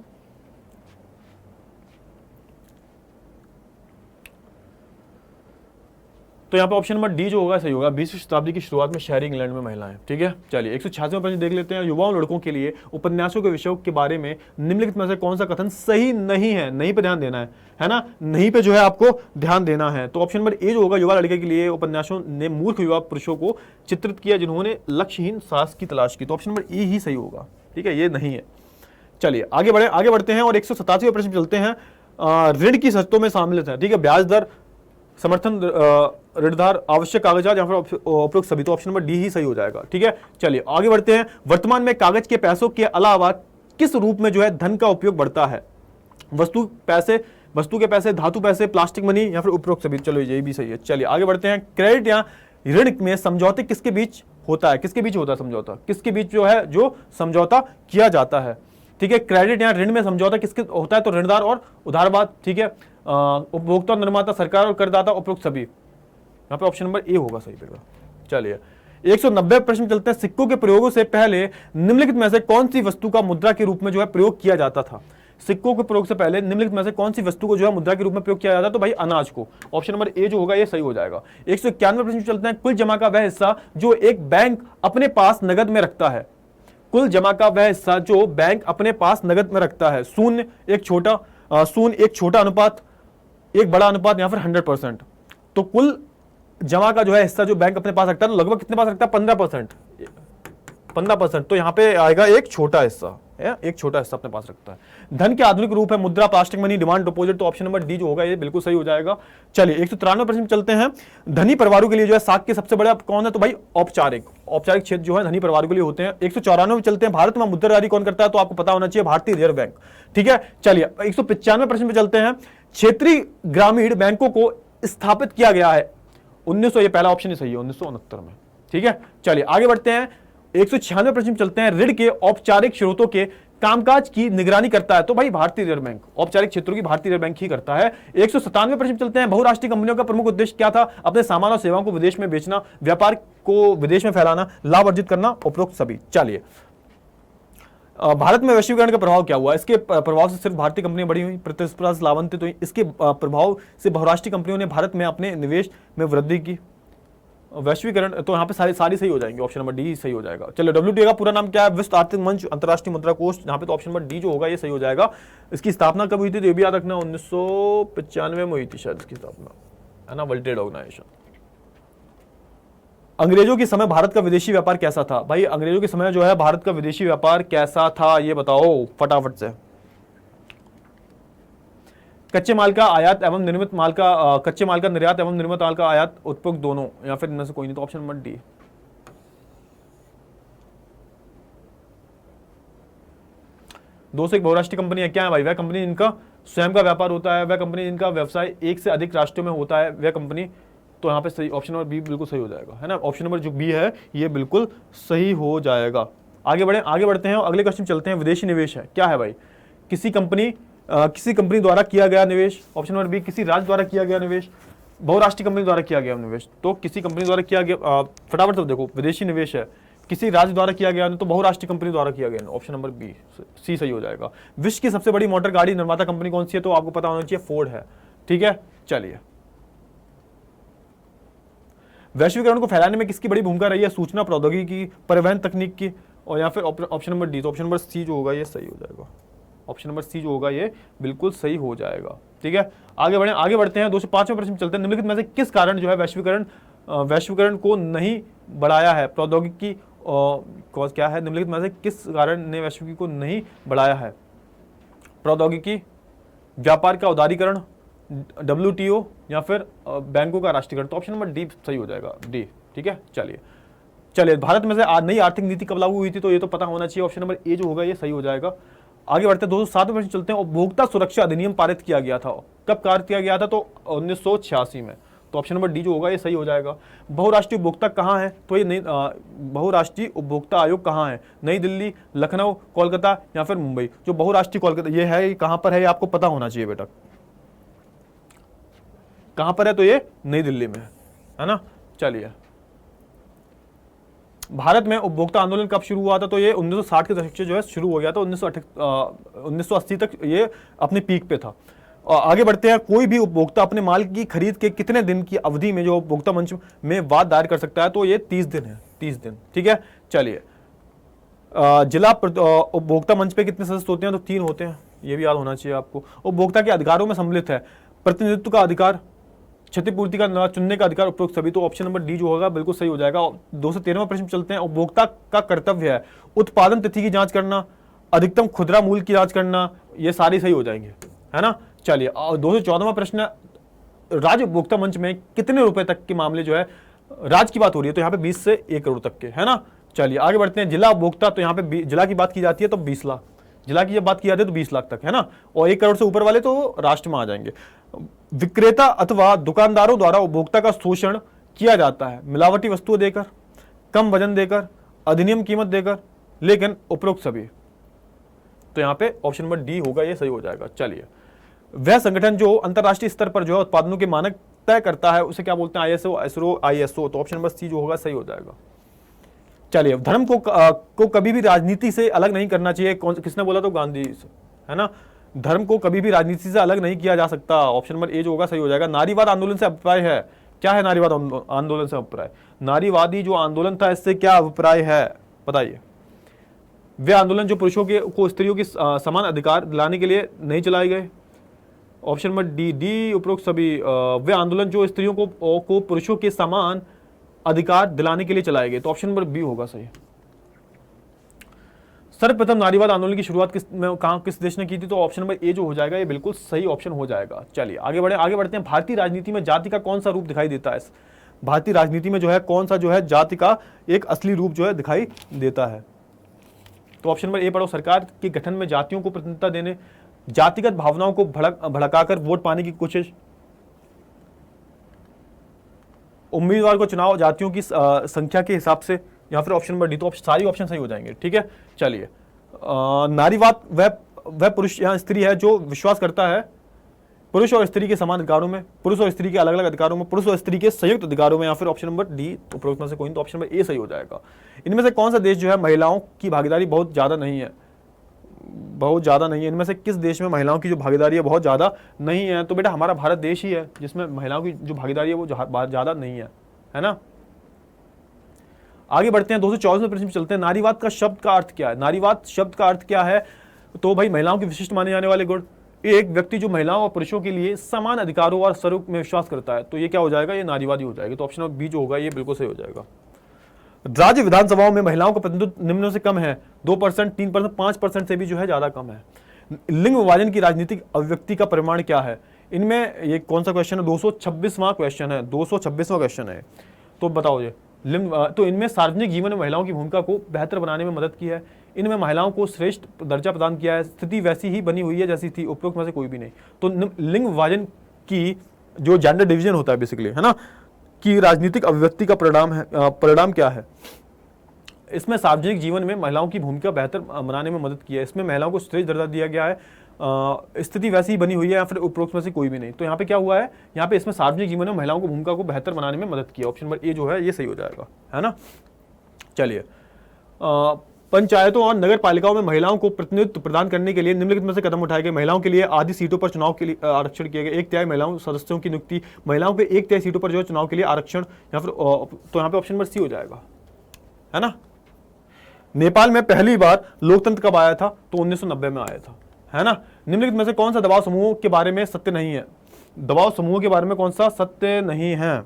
तो यहाँ पे ऑप्शन नंबर डी जो होगा सही होगा, 20वीं शताब्दी की शुरुआत में शहरी इंग्लैंड में महिलाएं। ठीक है, चलिए, 186वां प्रश्न देख लेते हैं। युवाओं लड़कों के लिए उपन्यासों के विषयों के बारे में निम्नलिखित में से कौन सा कथन सही नहीं है? नहीं पे ध्यान देना है ना, नहीं पे जो है आपको ध्यान देना है। तो ऑप्शन नंबर ए जो होगा, युवा लड़के के लिए उपन्यासों ने मूर्ख युवा पुरुषों को चित्रित किया जिन्होंने लक्ष्यहीन साहस की तलाश की। तो ऑप्शन नंबर ए ही सही होगा। ठीक है, ये नहीं है। चलिए, आगे बढ़ते हैं और 187वें प्रश्न चलते हैं। ऋण की शर्तों में शामिल है, ठीक है, ब्याज दर, समर्थन, ऋणधार, आवश्यक कागजात या फिर उपरोक्त सभी। तो ऑप्शन नंबर डी ही सही हो जाएगा। ठीक है, चलिए आगे बढ़ते हैं। वर्तमान में कागज के पैसों के अलावा किस रूप में जो है धन का उपयोग बढ़ता है? वस्तु के पैसे, धातु पैसे, प्लास्टिक मनी या फिर उपरोक्त सभी। चलो ये भी सही है। चलिए आगे बढ़ते हैं। क्रेडिट या ऋण में समझौते किसके बीच होता है? किसके बीच होता है समझौता? किसके बीच जो है जो समझौता किया जाता है? ठीक है, क्रेडिट या ऋण में समझौता किसके होता है? तो ऋणदार और उधारबाद। ठीक है, उपभोक्ता, निर्माता, सरकार और करदाता, उपरोक्त सभी। यहाँ पे ऑप्शन नंबर ए होगा सही बेटा। चलिए 190 प्रश्न चलते हैं, सिक्कों के प्रयोगों से पहले निम्नलिखित में से कौन सी वस्तु का मुद्रा के रूप में जो है प्रयोग किया जाता था। सिक्कों के प्रयोग से पहले निम्नलिखित में से कौन सी वस्तु को जो है मुद्रा के रूप में प्रयोग किया जाता है, तो भाई अनाज को। ऑप्शन नंबर ए जो होगा ये सही हो जाएगा। 191 प्रश्न चलते हैं, कुल जमा का वह हिस्सा जो एक बैंक अपने पास नगद में रखता है। कुल जमा का वह हिस्सा जो बैंक अपने पास नगद में रखता है। शून्य एक छोटा अनुपात, एक बड़ा अनुपात, या फिर 100%। तो कुल जमा का जो है हिस्सा जो बैंक अपने पास रखता है, लगभग कितने पास रखता है, 15%। 15%, तो यहां पे आएगा एक छोटा हिस्सा, एक छोटा हिस्सा अपने पास रखता है। धन के आधुनिक रूप है मुद्रा, प्लास्टिक मनी, डिमांड डिपॉजिट, तो ऑप्शन नंबर डी जो होगा ये बिल्कुल सही हो जाएगा। चलिए 193 प्रश्न चलते हैं, धनी परिवारों के लिए जो है साख के सबसे बड़ा कौन है, तो भाई औपचारिक क्षेत्र जो है धनी परिवारों के लिए होते हैं। 194 में चलते हैं, भारत में मुद्रा जारी कौन करता है, तो आपको पता होना चाहिए भारतीय रिजर्व बैंक। ठीक है, चलिए 195 प्रश्न पे चलते हैं, क्षेत्रीय ग्रामीण बैंकों को स्थापित किया गया है 1900, ये पहला ऑप्शन ही सही है, 1969 में। ठीक है, चलिए आगे बढ़ते हैं, 196 प्रश्न चलते हैं, ऋण के औपचारिक स्रोतों के कामकाज की निगरानी करता है, तो भाई भारतीय रिजर्व बैंक, औपचारिक क्षेत्रों की भारतीय रिजर्व बैंक ही करता है। 197 प्रश्न चलते हैं, बहुराष्ट्रीय कंपनियों का प्रमुख उद्देश्य क्या था, अपने सामान और सेवाओं को विदेश में बेचना, व्यापार को विदेश में फैलाना, लाभ अर्जित करना, उपरोक्त सभी। चलिए भारत में वैश्वीकरण का प्रभाव क्या हुआ, इसके प्रभाव से सिर्फ भारतीय कंपनियां बढ़ी हुई, प्रतिस्पर्धा से लाभान्वित हुई, इसके प्रभाव से बहुराष्ट्रीय कंपनियों ने भारत में अपने निवेश में वृद्धि की। वैश्वीकरण, तो यहाँ पे सारी सही हो जाएंगे, ऑप्शन नंबर डी सही हो जाएगा। चलो WTO का पूरा नाम क्या है, विश्व आर्थिक मंच, अंतर्राष्ट्रीय मुद्रा कोष, यहाँ पे तो ऑप्शन नंबर डी जो होगा ये सही हो जाएगा। इसकी स्थापना कब हुई थी, तो ये भी याद रखना, 1995 में हुई थी शायद इसकी स्थापना, है ना, वर्ल्ड ट्रेड ऑर्गेनाइजेशन। अंग्रेजों के समय भारत का विदेशी व्यापार कैसा था, भाई अंग्रेजों के समय जो है भारत का विदेशी व्यापार कैसा था, ये बताओ फटाफट से। कच्चे माल का आयात एवं निर्मित माल का, कच्चे माल का निर्यात एवं निर्मित माल का आयात, उत्पादक दोनों, या फिर इनमें से कोई नहीं, तो ऑप्शन नंबर डी। दो से एक बहुराष्ट्रीय कंपनी है, क्या है भाई, वह कंपनी जिनका स्वयं का व्यापार होता है, वह कंपनी जिनका व्यवसाय एक से अधिक राष्ट्रों में होता है, वह कंपनी, तो यहाँ पे सही ऑप्शन नंबर बी बिल्कुल सही हो जाएगा, है ना, ऑप्शन नंबर जो बी है ये बिल्कुल सही हो जाएगा। आगे बढ़ते हैं, अगले क्वेश्चन चलते हैं, विदेशी निवेश है, क्या है भाई, किसी कंपनी द्वारा किया गया निवेश, ऑप्शन नंबर बी, किसी राज्य द्वारा किया गया निवेश, बहुराष्ट्रीय कंपनी द्वारा किया गया निवेश, तो किसी कंपनी द्वारा किया गया, फटाफट से देखो, विदेशी निवेश है, किसी राज्य द्वारा किया गया, तो बहुराष्ट्रीय कंपनी द्वारा किया गया, ऑप्शन नंबर बी सी सही हो जाएगा। विश्व की सबसे बड़ी मोटर गाड़ी निर्माता कंपनी कौन सी है, तो आपको पता होना चाहिए फोर्ड है। ठीक है, चलिए वैश्वीकरण को फैलाने में किसकी बड़ी भूमिका रही है, सूचना प्रौद्योगिकी, परिवहन तकनीक की, और या फिर ऑप्शन नंबर डी, तो ऑप्शन नंबर सी जो होगा ये सही हो जाएगा, ऑप्शन नंबर सी जो होगा ये बिल्कुल सही हो जाएगा। ठीक है, आगे बढ़ते हैं, 205वें प्रश्न चलते हैं, निम्नलिखित में से किस कारण जो है वैश्वीकरण को नहीं बढ़ाया है, प्रौद्योगिकी क्या है, निम्नलिखित में से किस कारण ने वैश्वीकरण को नहीं बढ़ाया है, प्रौद्योगिकी, व्यापार का उदारीकरण, WTO, या फिर बैंकों का राष्ट्रीयकरण, तो ऑप्शन नंबर डी सही हो जाएगा, डी। ठीक है, चलिए भारत में से नई आर्थिक नीति कब लागू हुई थी, तो ये तो पता होना चाहिए, ऑप्शन नंबर ए जो होगा ये सही हो जाएगा। आगे बढ़ते हैं, 207वें प्रश्न चलते हैं, उपभोक्ता सुरक्षा अधिनियम पारित किया गया था, कब पारित किया गया था, तो 1986 में, तो ऑप्शन नंबर डी जो होगा ये सही हो जाएगा। बहुराष्ट्रीय उपभोक्ता कहाँ है, तो ये बहुराष्ट्रीय उपभोक्ता आयोग कहाँ है, नई दिल्ली, लखनऊ, कोलकाता, या फिर मुंबई, जो बहुराष्ट्रीय कोलकाता ये है, कहाँ पर है, ये आपको पता होना चाहिए बेटा, कहां पर है, तो ये नई दिल्ली में है ना। चलिए भारत में उपभोक्ता आंदोलन कब शुरू हुआ था, तो ये 1960 के दशक से जो है शुरू हो गया था, 1980 तक ये अपने पीक पे था। आगे बढ़ते हैं, कोई भी उपभोक्ता अपने माल की खरीद के कितने दिन की अवधि में जो उपभोक्ता मंच में वाद दायर कर सकता है, तो ये 30 दिन है, 30 दिन। ठीक है, चलिए जिला उपभोक्ता मंच पे कितने सदस्य होते हैं, तो 3 होते हैं, ये भी याद होना चाहिए आपको। उपभोक्ता के अधिकारों में सम्मिलित है प्रतिनिधित्व का अधिकार, क्षतिपूर्ति का चुनने का अधिकार, उपरोक्त सभी, तो ऑप्शन नंबर डी जो होगा बिल्कुल सही हो जाएगा। 213वां प्रश्न चलते हैं, उपभोक्ता का कर्तव्य है उत्पादन तिथि की जांच करना, अधिकतम खुदरा मूल्य की जांच करना, ये सारे सही हो जाएंगे, है ना। चलिए 214वां प्रश्न, राज्य उपभोक्ता मंच में कितने रुपए तक के मामले जो है, राज्य की बात हो रही है तो यहाँ पे 20 से 1 करोड़ तक के, है ना। चलिए आगे बढ़ते हैं, जिला उपभोक्ता, तो यहाँ पे जिला की बात की जाती है तो 20 लाख, जिला की जब बात की जाती है तो 20 लाख तक, है ना, और 1 करोड़ से ऊपर वाले तो राष्ट्र में आ जाएंगे। विक्रेता अथवा दुकानदारों द्वारा उपभोक्ता का शोषण किया जाता है, मिलावटी वस्तुएं देकर, कम वजन देकर, अधिनियम कीमत देकर, लेकिन उपरोक्त सभी, तो यहाँ पे ऑप्शन नंबर डी होगा, ये सही हो जाएगा। चलिए वह संगठन जो अंतरराष्ट्रीय स्तर पर जो है उत्पादनों के मानक तय करता है उसे क्या बोलते हैं, ISO, ISRO, ISO, तो ऑप्शन नंबर सी जो होगा सही हो जाएगा। चलिए, धर्म को कभी भी राजनीति से अलग नहीं करना चाहिए। किसने बोला? तो गांधी, है ना। धर्म को कभी भी राजनीति से अलग नहीं किया जा सकता। ऑप्शन नंबर ए जो होगा सही हो जाएगा। नारीवाद आंदोलन से अभिप्राय है, क्या है नारीवाद आंदोलन से अभिप्राय? नारीवादी जो आंदोलन था इससे क्या अभिप्राय है बताइए। वे आंदोलन जो पुरुषों को स्त्रियों की समान अधिकार दिलाने के लिए नहीं चलाए गए। ऑप्शन नंबर डी उपरोक्त सभी। वे आंदोलन जो स्त्रियों को पुरुषों के समान अधिकार दिलाने के लिए चलाए गए। तो ऑप्शन नंबर बी होगा सही। सर्वप्रथम नारीवाद आंदोलन की शुरुआत किस देश ने की थी? तो ऑप्शन नंबर ए जो हो जाएगा ये बिल्कुल सही ऑप्शन हो जाएगा। चलिए आगे बढ़ते हैं। भारतीय राजनीति में जाति का कौन सा रूप दिखाई देता है? भारतीय राजनीति में जो है कौन सा जो है जाति का एक असली रूप जो है दिखाई देता है? तो ऑप्शन नंबर ए पढ़ो। सरकार के गठन में जातियों को प्रतिनिधित्व देने, जातिगत भावनाओं को भड़काकर वोट पाने की कोशिश, उम्मीदवार को चुनाव जातियों की संख्या के हिसाब से, या फिर ऑप्शन नंबर डी। तो सारी ऑप्शन सही हो जाएंगे, ठीक है। चलिए, नारीवाद वह पुरुष या स्त्री है जो विश्वास करता है पुरुष और स्त्री के समान अधिकारों में, पुरुष और स्त्री के अलग अलग अधिकारों में, पुरुष और स्त्री के संयुक्त अधिकारों में, या फिर ऑप्शन नंबर डी उपरोक्त में से कोई। तो ऑप्शन नंबर ए सही हो जाएगा। इनमें से कौन सा देश जो है महिलाओं की भागीदारी बहुत ज्यादा नहीं है? इनमें से किस देश में महिलाओं की जो भागीदारी है बहुत ज्यादा नहीं है? तो बेटा हमारा भारत देश ही है जिसमें महिलाओं की जो भागीदारी है वो ज्यादा नहीं है ना। आगे बढ़ते हैं, 224वें प्रश्न पे चलते हैं। नारीवाद का शब्द का अर्थ क्या है? नारीवाद शब्द का अर्थ क्या है? तो भाई महिलाओं के विशिष्ट माने जाने वाले गुण, एक व्यक्ति जो महिलाओं और पुरुषों के लिए समान अधिकारों और स्वरूप में विश्वास करता है। तो ये क्या हो जाएगा? ये नारीवादी हो जाएगा। तो ऑप्शन नंबर बी जो होगा ये बिल्कुल सही हो जाएगा। राज्य विधानसभाओं में महिलाओं का प्रतिनिधित्व निम्नों से कम है, 2%, 3%, 5% से भी जो है ज्यादा कम है। लिंग विभाजन की राजनीतिक अभिव्यक्ति का परिमाण क्या है? इनमें ये कौन सा क्वेश्चन है? 226वां क्वेश्चन है, 226वां क्वेश्चन है। तो बताओ ये तो इनमें सार्वजनिक जीवन में महिलाओं की भूमिका को बेहतर बनाने में मदद की है, इनमें महिलाओं को श्रेष्ठ दर्जा प्रदान किया है, स्थिति वैसी ही बनी हुई है जैसी थी, उपरोक्त में से कोई भी नहीं। तो लिंग विभाजन की जो जेंडर डिवीजन होता है बेसिकली, है ना, की राजनीतिक अभिव्यक्ति का परिणाम क्या है? इसमें सार्वजनिक जीवन में महिलाओं की भूमिका बेहतर बनाने में मदद की है, इसमें महिलाओं को श्रेष्ठ दर्जा दिया गया है, स्थिति वैसी ही बनी हुई है, या फिर उपरोक्त में से कोई भी नहीं। तो यहाँ पे क्या हुआ है? यहाँ पे इसमें सार्वजनिक जीवन में महिलाओं को भूमिका को बेहतर बनाने में मदद की है। ऑप्शन नंबर ए जो है ये सही हो जाएगा, है ना। चलिए, पंचायतों और नगर पालिकाओं में महिलाओं को प्रतिनिधित्व प्रदान करने के लिए निम्नलिखित में से कदम उठाए गए। महिलाओं के लिए आधी सीटों पर चुनाव के लिए आरक्षण किया गया, 1/3 महिलाओं सदस्यों की नियुक्ति, महिलाओं के 1/3 सीटों पर जो है चुनाव के लिए आरक्षण, या फिर तो यहाँ पे ऑप्शन नंबर सी हो जाएगा, है ना। नेपाल में पहली बार लोकतंत्र कब आया था? तो 1990 में आया था, है ना। निम्नलिखित में से कौन सा दबाव समूहों के बारे में सत्य नहीं है? दबाव समूहों के बारे में कौन सा सत्य नहीं है?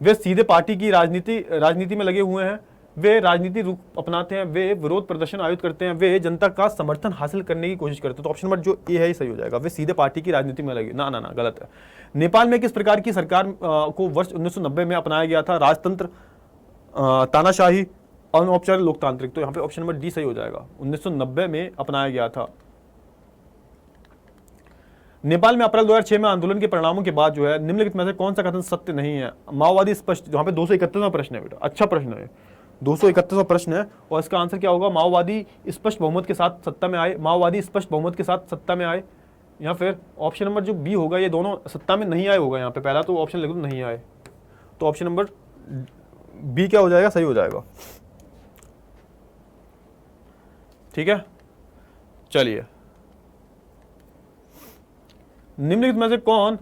वे सीधे पार्टी की राजनीति में लगे हुए हैं, वे राजनीति रूप अपनाते हैं, वे विरोध प्रदर्शन आयोजित करते हैं, वे जनता का समर्थन हासिल करने की कोशिश करते हैं। तो ऑप्शन नंबर जो ए है ही सही हो जाएगा। वे सीधे पार्टी की राजनीति में लगे, ना गलत है। नेपाल में किस प्रकार की सरकार को वर्ष 1990 में अपनाया गया था? राजतंत्र, तानाशाही, अनौपचारिक, लोकतांत्रिक। तो यहाँ पे ऑप्शन नंबर डी सही हो जाएगा, 1990 में अपनाया गया था। नेपाल में अप्रैल 2006 में आंदोलन के परिणामों के बाद जो है निम्नलिखित में से कौन सा कथन सत्य नहीं है? माओवादी स्पष्ट, जहाँ पे 231वां प्रश्न है बेटा, अच्छा प्रश्न है, 231वां प्रश्न है, और इसका आंसर क्या होगा? माओवादी स्पष्ट बहुमत के साथ सत्ता में आए, माओवादी स्पष्ट बहुमत के साथ सत्ता में आए, या फिर ऑप्शन नंबर जो बी होगा, ये दोनों सत्ता में नहीं आए होगा। यहाँ पे पहला तो ऑप्शन लिख दो, नहीं आए, तो ऑप्शन नंबर बी क्या हो जाएगा? सही हो जाएगा, ठीक है। चलिए, निम्नलिखित में से कौन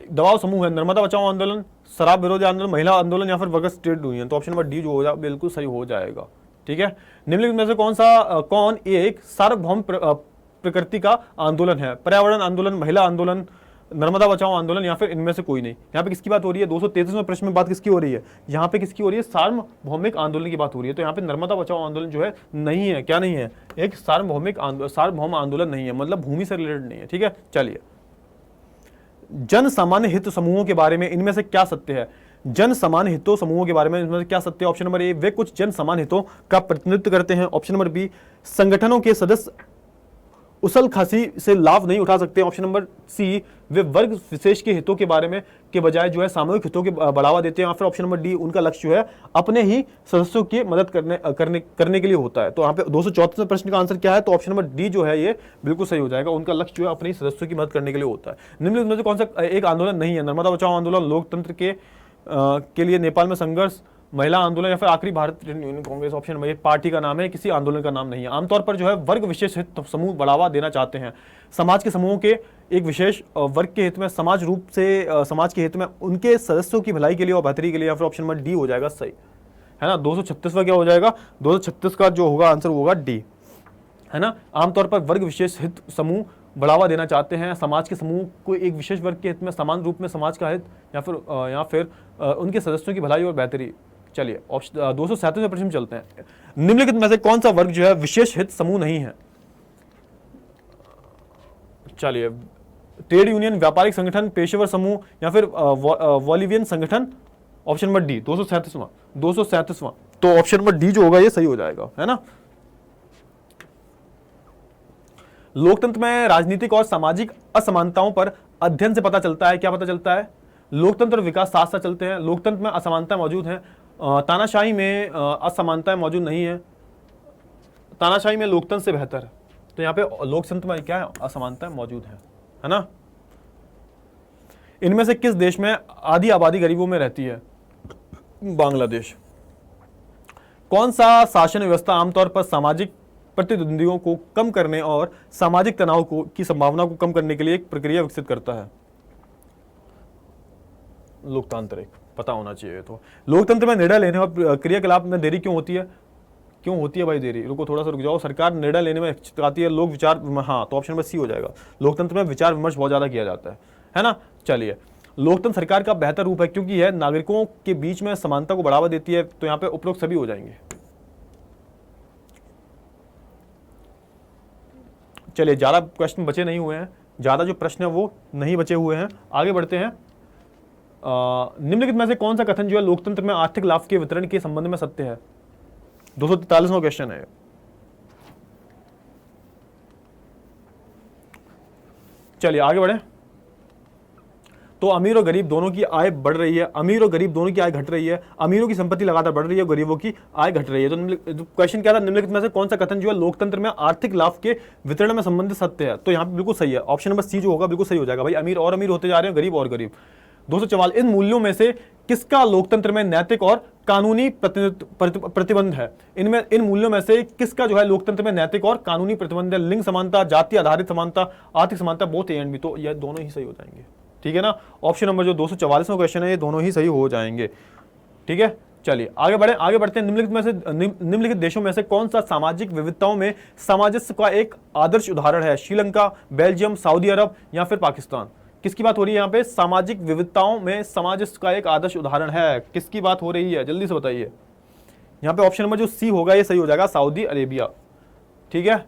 दबाव समूह है? नर्मदा बचाओ आंदोलन, शराब विरोधी आंदोलन, महिला आंदोलन, या फिर वर्कर्स ट्रेड यूनियन। तो ऑप्शन नंबर डी जो हो जाए बिल्कुल सही हो जाएगा, ठीक है। निम्नलिखित में से कौन एक सार्वभौम प्रकृति का आंदोलन है? पर्यावरण आंदोलन, महिला आंदोलन, नर्मदा बचाओ आंदोलन, या फिर इनमें से कोई नहीं। यहाँ पे किसकी बात हो रही है? 233वें प्रश्न में बात किसकी हो रही है? यहाँ पे किसकी हो रही है? सार्वभौमिक आंदोलन की बात हो रही है। तो यहाँ पे नर्मदा बचाओ आंदोलन जो है नहीं है, क्या नहीं है? एक सार्वभौम आंदोलन नहीं है, मतलब भूमि से रिलेटेड नहीं है, ठीक है। चलिए, जन सामान्य हित समूहों के बारे में इनमें से क्या सत्य है? जन सामान्य हितों समूहों के बारे में इनमें से क्या सत्य है? ऑप्शन नंबर ए, वे कुछ जन सामान्य हितों का प्रतिनिधित्व करते हैं। ऑप्शन नंबर बी, संगठनों के सदस्य उसल खासी से लाभ नहीं उठा सकते। ऑप्शन नंबर सी, वे वर्ग विशेष के हितों के बारे में के बजाय जो है सामूहिक हितों के बढ़ावा देते हैं। या फिर ऑप्शन नंबर डी, उनका लक्ष्य जो है अपने ही सदस्यों की मदद करने के लिए होता है। तो यहाँ पे 234वें प्रश्न का आंसर क्या है? तो ऑप्शन नंबर डी जो है ये बिल्कुल सही हो जाएगा, उनका लक्ष्य जो है अपने ही सदस्यों की मदद करने के लिए होता है। निम्नलिखित में से कौन सा एक आंदोलन नहीं है? नर्मदा बचाओ आंदोलन, लोकतंत्र के लिए नेपाल में संघर्ष, महिला आंदोलन या फिर आखिरी Bharat union Congress, option number ए पार्टी का नाम है, किसी आंदोलन का नाम नहीं है। आमतौर पर जो है वर्ग विशेष हित समूह बढ़ावा देना चाहते हैं, समाज के समूहों के एक विशेष वर्ग के हित में, समाज रूप से समाज के हित में, उनके सदस्यों की भलाई के लिए और बेहतरी के लिए, या फिर ऑप्शन नंबर डी हो जाएगा सही, है ना। 236वां क्या हो जाएगा, 236 का जो होगा आंसर होगा डी, है ना। आमतौर पर वर्ग विशेष हित समूह बढ़ावा देना चाहते हैं, समाज के समूह को एक विशेष वर्ग के हित में, समान रूप में समाज का हित या फिर उनके सदस्यों की भलाई और बेहतरी। चलिए ऑप्शन 237वें प्रश्न में चलते हैं। निम्नलिखित में से कौन सा वर्ग जो है विशेष हित समूह नहीं है। चलिए ट्रेड यूनियन, व्यापारिक संगठन, पेशेवर समूह या फिर वॉलिवियन संगठन, ऑप्शन नंबर डी 237वां। तो ऑप्शन नंबर डी जो होगा ये सही हो जाएगा, है ना। लोकतंत्र में राजनीतिक और सामाजिक असमानताओं पर अध्ययन से पता चलता है, क्या पता चलता है, लोकतंत्र और विकास साथ साथ चलते हैं, लोकतंत्र में असमानता मौजूद है, तानाशाही में असमानताएं मौजूद नहीं है, तानाशाही में लोकतंत्र से बेहतर है। तो यहाँ पे लोकतंत्र में क्या है, असमानताएं मौजूद है ना। इनमें से किस देश में आधी आबादी गरीबों में रहती है, बांग्लादेश। कौन सा शासन व्यवस्था आमतौर पर सामाजिक प्रतिद्वंदियों को कम करने और सामाजिक तनाव की संभावना को कम करने के लिए एक प्रक्रिया विकसित करता है, लोकतांत्रिक, पता होना चाहिए। तो लोकतंत्र में निर्णय लेने और क्रियाकलाप में देरी क्यों होती है भाई देरी, रुको थोड़ा सा रुक जाओ। सरकार निर्णय लेने में आती है, लोग विचार, हाँ तो ऑप्शन नंबर सी हो जाएगा। लोकतंत्र में विचार विमर्श बहुत ज्यादा किया जाता है ना। चलिए लोकतंत्र सरकार का बेहतर रूप है क्योंकि यह नागरिकों के बीच में समानता को बढ़ावा देती है। तो यहाँ पे उपरोक्त सभी हो जाएंगे। चलिए ज्यादा क्वेश्चन बचे नहीं हुए हैं, ज्यादा जो प्रश्न है वो नहीं बचे हुए हैं, आगे बढ़ते हैं। निम्नलिखित में से कौन सा कथन जो है लोकतंत्र में आर्थिक लाभ के वितरण के संबंध में सत्य है, 243वां क्वेश्चन है। चलिए आगे बढ़े। तो अमीर और गरीब दोनों की आय बढ़ रही है, अमीर और गरीब दोनों की आय घट रही है, अमीरों की संपत्ति लगातार बढ़ रही है, गरीबों की आय घट रही है। तो क्वेश्चन क्या था, निम्नलिखित में से कौन सा कथन जो है लोकतंत्र में आर्थिक लाभ के वितरण में संबंधित सत्य है। तो यहाँ पे बिल्कुल सही है, ऑप्शन नंबर सी जो होगा बिल्कुल सही हो जाएगा भाई। अमीर और अमीर होते जा रहे हैं, गरीब और गरीब। 244 इन मूल्यों में से किसका लोकतंत्र में नैतिक और कानूनी प्रतिबंध है। इनमें इन मूल्यों में से किसका जो है लोकतंत्र में नैतिक और कानूनी प्रतिबंध है। लिंग समानता, जाति आधारित समानता, आर्थिक समानता, बोथ ए एंड बी। तो ये दोनों ही सही हो जाएंगे, ठीक है ना। ऑप्शन नंबर जो 244वां क्वेश्चन है ये दोनों ही सही हो जाएंगे, ठीक है। चलिए आगे बढ़ते हैं। निम्नलिखित देशों में से कौन सा सामाजिक विविधताओं में सामंजस्य का एक आदर्श उदाहरण है। श्रीलंका, बेल्जियम, सऊदी अरब या फिर पाकिस्तान। किसकी बात हो रही है यहाँ पे, सामाजिक विविधताओं में सामंजस्य का एक आदर्श उदाहरण है, किसकी बात हो रही है, जल्दी से बताइए। यहाँ पे ऑप्शन नंबर जो सी होगा ये सही हो जाएगा, सऊदी अरेबिया, ठीक है।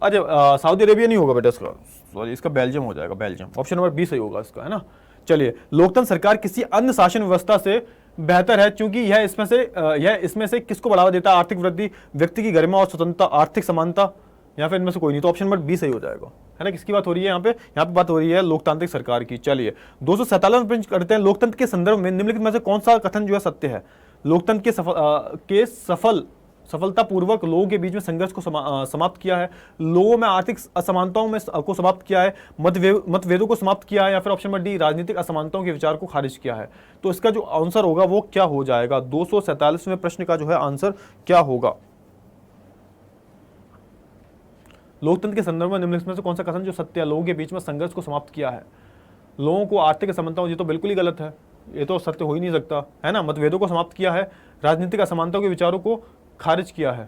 अच्छा सऊदी अरेबिया नहीं होगा बेटा इसका, सॉरी इसका बेल्जियम हो जाएगा, बेल्जियम। ऑप्शन नंबर बी सही होगा इसका, है ना। चलिए लोकतंत्र सरकार किसी अन्य शासन व्यवस्था से बेहतर है क्योंकि यह इसमें से किसको बढ़ावा देता है, आर्थिक वृद्धि, व्यक्ति की गरिमा और स्वतंत्रता, आर्थिक समानता, या फिर इनमें से कोई नहीं। तो ऑप्शन नंबर बी सही हो जाएगा, है ना। किसकी बात हो रही है यहाँ पे बात हो रही है लोकतांत्रिक सरकार की। चलिए 247 प्रश्न करते हैं। लोकतंत्र के संदर्भ में निम्नलिखित में से कौन सा कथन जो है सत्य है। लोकतंत्र के सफलतापूर्वक लोगों के बीच में संघर्ष को समाप्त किया है, लोगों में आर्थिक असमानताओं में को समाप्त किया है, मतभेदों को समाप्त किया है, या फिर ऑप्शन नंबर डी राजनीतिक असमानताओं के विचार को खारिज किया है। तो इसका जो आंसर होगा वो क्या हो जाएगा, 247वें प्रश्न का जो है आंसर क्या होगा। लोकतंत्र के संदर्भ में निम्नलिखित में से कौन सा कथन जो सत्य है, लोगों के बीच में संघर्ष को समाप्त किया है, लोगों को आर्थिक असमानताओं, ये तो बिल्कुल ही गलत है, ये तो सत्य हो ही नहीं सकता, है ना। मतभेदों को समाप्त किया है, राजनीतिक असमानताओं के विचारों को खारिज किया है,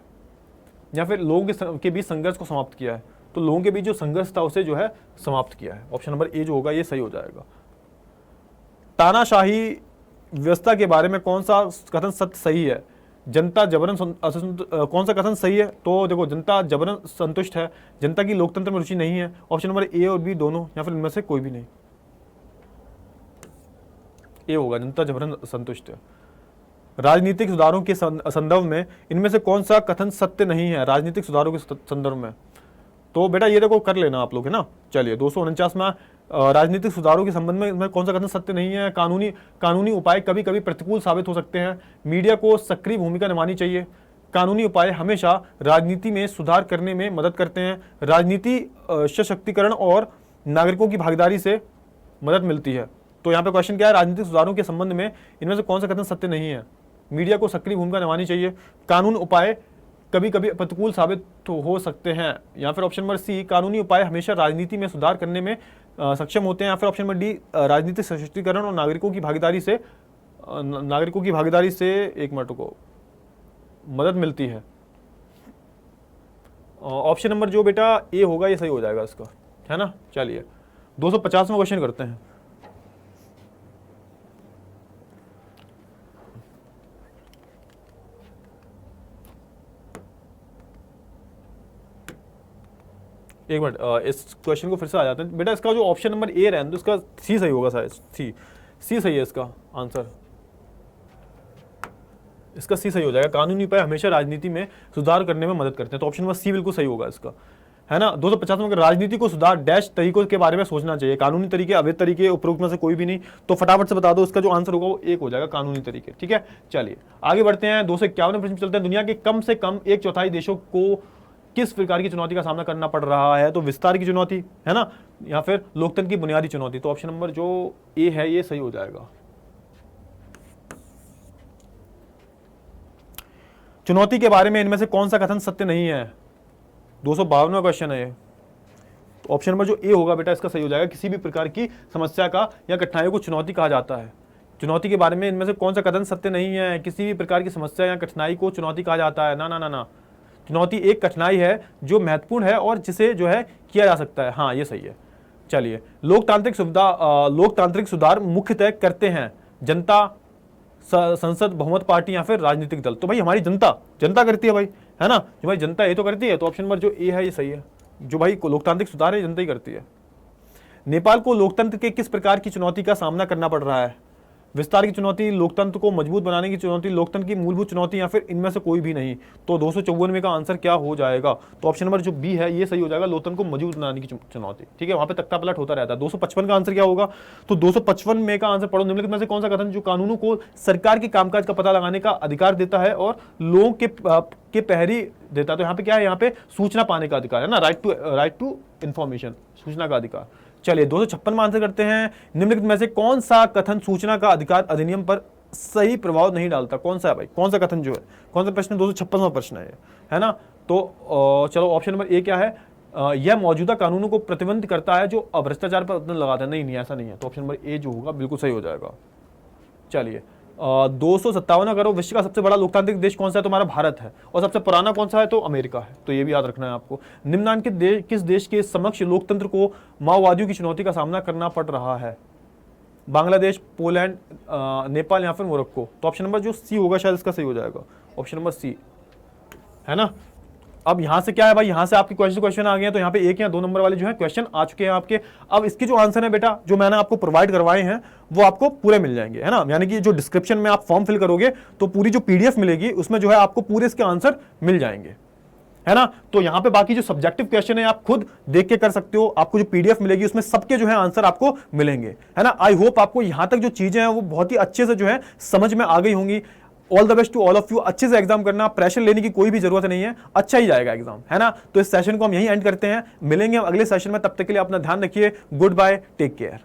या फिर लोगों के बीच संघर्ष को समाप्त किया है। तो लोगों के बीच जो संघर्ष था उसे जो है समाप्त किया है। ऑप्शन नंबर ए जो होगा ये सही हो जाएगा। तानाशाही व्यवस्था के बारे में कौन सा कथन सत्य सही है, जनता जबरन कौन सा कथन सही है। तो देखो जनता जबरन संतुष्ट है, जनता की लोकतंत्र में रुचि नहीं है। ऑप्शन नंबर ए और बी दोनों, या फिर इनमें से कोई भी नहीं, ए होगा, जनता जबरन संतुष्ट है। राजनीतिक सुधारों के संदर्भ में इनमें से कौन सा कथन सत्य नहीं है, राजनीतिक सुधारों के संदर्भ में। तो बेटा ये देखो कर लेना आप लोग, है ना। चलिए 249 में राजनीतिक सुधारों के संबंध में कौन सा कथन सत्य नहीं है। कानूनी उपाय कभी कभी प्रतिकूल साबित हो सकते हैं, मीडिया को सक्रिय भूमिका निभानी चाहिए, कानूनी उपाय हमेशा राजनीति में सुधार करने में मदद करते हैं। राजनीति सशक्तिकरण और नागरिकों की भागीदारी से मदद मिलती है। तो यहाँ पे क्वेश्चन क्या है, राजनीतिक सुधारों के संबंध में इनमें से कौन सा कथन सत्य नहीं है। मीडिया को सक्रिय भूमिका निभानी चाहिए। कानून उपाय कभी कभी प्रतिकूल साबित हो सकते हैं। या फिर ऑप्शन नंबर सी, कानूनी उपाय हमेशा राजनीति में सुधार करने में सक्षम होते हैं। या फिर ऑप्शन नंबर डी, राजनीतिक सशक्तिकरण और नागरिकों की भागीदारी से एक मिनट को मदद मिलती है। ऑप्शन नंबर जो बेटा ए होगा ये सही हो जाएगा इसका, है ना। चलिए 250वां क्वेश्चन करते हैं। एक मिनट, इस क्वेश्चन को फिर से आ जाते हैं बेटा। इसका जो ऑप्शन नंबर ए रहने तो इसका सी सही होगा शायद। सी सही है इसका आंसर, इसका सी सही हो जाएगा। कानूनी उपाय हमेशा राजनीति में सुधार करने में मदद करते हैं। तो ऑप्शन नंबर सी बिल्कुल सही होगा इसका, है ना। 250 में राजनीति को सुधार डैश तरीकों के बारे में सोचना चाहिए। कानूनी तरीके, अवैध तरीके, उपरोक्त में से कोई भी नहीं। तो फटाफट से बता दो, इसका जो आंसर होगा वो एक हो जाएगा, कानूनी तरीके। ठीक है, चलिए आगे बढ़ते हैं। 251 प्रश्न चलते हैं। दुनिया के कम से कम 1/4 देशों को किस प्रकार की चुनौती का सामना करना पड़ रहा है। तो विस्तार की चुनौती, है ना, या फिर लोकतंत्र की बुनियादी चुनौती। तो ऑप्शन नंबर जो ए है ये सही हो जाएगा। चुनौती के बारे में इनमें से कौन सा कथन सत्य नहीं है। 252वां क्वेश्चन है ये। ऑप्शन नंबर जो ए होगा बेटा इसका सही हो जाएगा। किसी भी प्रकार की समस्या का या कठिनाइयों को चुनौती कहा जाता है। चुनौती के बारे में इनमें से कौन सा कथन सत्य नहीं है। किसी भी प्रकार की समस्या या कठिनाई को चुनौती कहा जाता है। ना ना ना ना, चुनौती एक कठिनाई है जो महत्वपूर्ण है और जिसे जो है किया जा सकता है। हाँ ये सही है। चलिए, लोकतांत्रिक सुधार मुख्यतः करते हैं जनता, संसद, बहुमत पार्टी या फिर राजनीतिक दल। तो भाई हमारी जनता करती है भाई, है ना। जो भाई जनता ये तो करती है। तो ऑप्शन नंबर जो ए है ये सही है। जो भाई लोकतांत्रिक सुधार है जनता ही करती है। नेपाल को लोकतंत्र के किस प्रकार की चुनौती का सामना करना पड़ रहा है। विस्तार की चुनौती, लोकतंत्र को मजबूत बनाने की चुनौती, लोकतंत्र की मूलभूत चुनौती या फिर इनमें से कोई भी नहीं। तो 254 का आंसर क्या हो जाएगा। तो ऑप्शन नंबर जो बी है ये सही हो जाएगा, लोकतंत्र को मजबूत बनाने की चुनौती। ठीक है, वहां पे तख्ता पलट होता रहता है। 255 का आंसर क्या होगा। तो 255 का आंसर पढ़ो। निम्नलिखित में से कौन सा कथन जो कानूनों को सरकार के कामकाज का पता लगाने का अधिकार देता है और लोगों के पहरी देता है। तो यहाँ पे क्या है, यहाँ पे सूचना पाने का अधिकार है ना, राइट टू इंफॉर्मेशन, सूचना का अधिकार। चलिए 256 में आंसर करते हैं। निम्नलिखित में से कौन सा कथन सूचना का अधिकार अधिनियम पर सही प्रभाव नहीं डालता। कौन सा है भाई, कौन सा कथन जो है, कौन सा प्रश्न। 256वां प्रश्न है ना। तो चलो ऑप्शन नंबर ए क्या है, यह मौजूदा कानूनों को प्रतिबंध करता है जो भ्रष्टाचार पर प्रतिबंध लगाता है। नहीं ऐसा नहीं है। तो ऑप्शन नंबर ए जो होगा बिल्कुल सही हो जाएगा। चलिए 257 करो। विश्व का सबसे बड़ा लोकतांत्रिक देश कौन सा है। तुम्हारा भारत है। और सबसे पुराना कौन सा है, तो अमेरिका है। तो ये भी याद रखना है आपको। निम्नलिखित किस देश के समक्ष लोकतंत्र को माओवादियों की चुनौती का सामना करना पड़ रहा है। बांग्लादेश, पोलैंड, नेपाल या फिर मोरक्को। तो ऑप्शन नंबर जो सी होगा शायद इसका सही हो जाएगा, ऑप्शन नंबर सी, है ना। अब यहां से क्या है भाई, यहां से आपके क्वेश्चन आ गए हैं। तो यहाँ पे 1 या 2 नंबर वाले जो है क्वेश्चन आ चुके हैं आपके। अब इसके जो आंसर है बेटा जो मैंने आपको प्रोवाइड करवाए हैं वो आपको पूरे मिल जाएंगे, है ना। यानी कि जो डिस्क्रिप्शन में आप फॉर्म फिल करोगे तो पूरी जो पीडीएफ मिलेगी उसमें जो है आपको पूरे इसके आंसर मिल जाएंगे, है ना। तो यहाँ पे बाकी जो सब्जेक्टिव क्वेश्चन है आप खुद देख के कर सकते हो। आपको जो पीडीएफ मिलेगी उसमें सबके जो है आंसर आपको मिलेंगे, है ना। आई होप आपको यहाँ तक जो चीजें हैं वो बहुत ही अच्छे से जो है समझ में आ गई होंगी। All the best to all of you. अच्छे से एग्जाम करना, प्रेशर लेने की कोई भी जरूरत नहीं है, अच्छा ही जाएगा एग्जाम, है ना। तो इस सेशन को हम यहीं एंड करते हैं। मिलेंगे अगले सेशन में, तब तक के लिए अपना ध्यान रखिए। Goodbye, take care.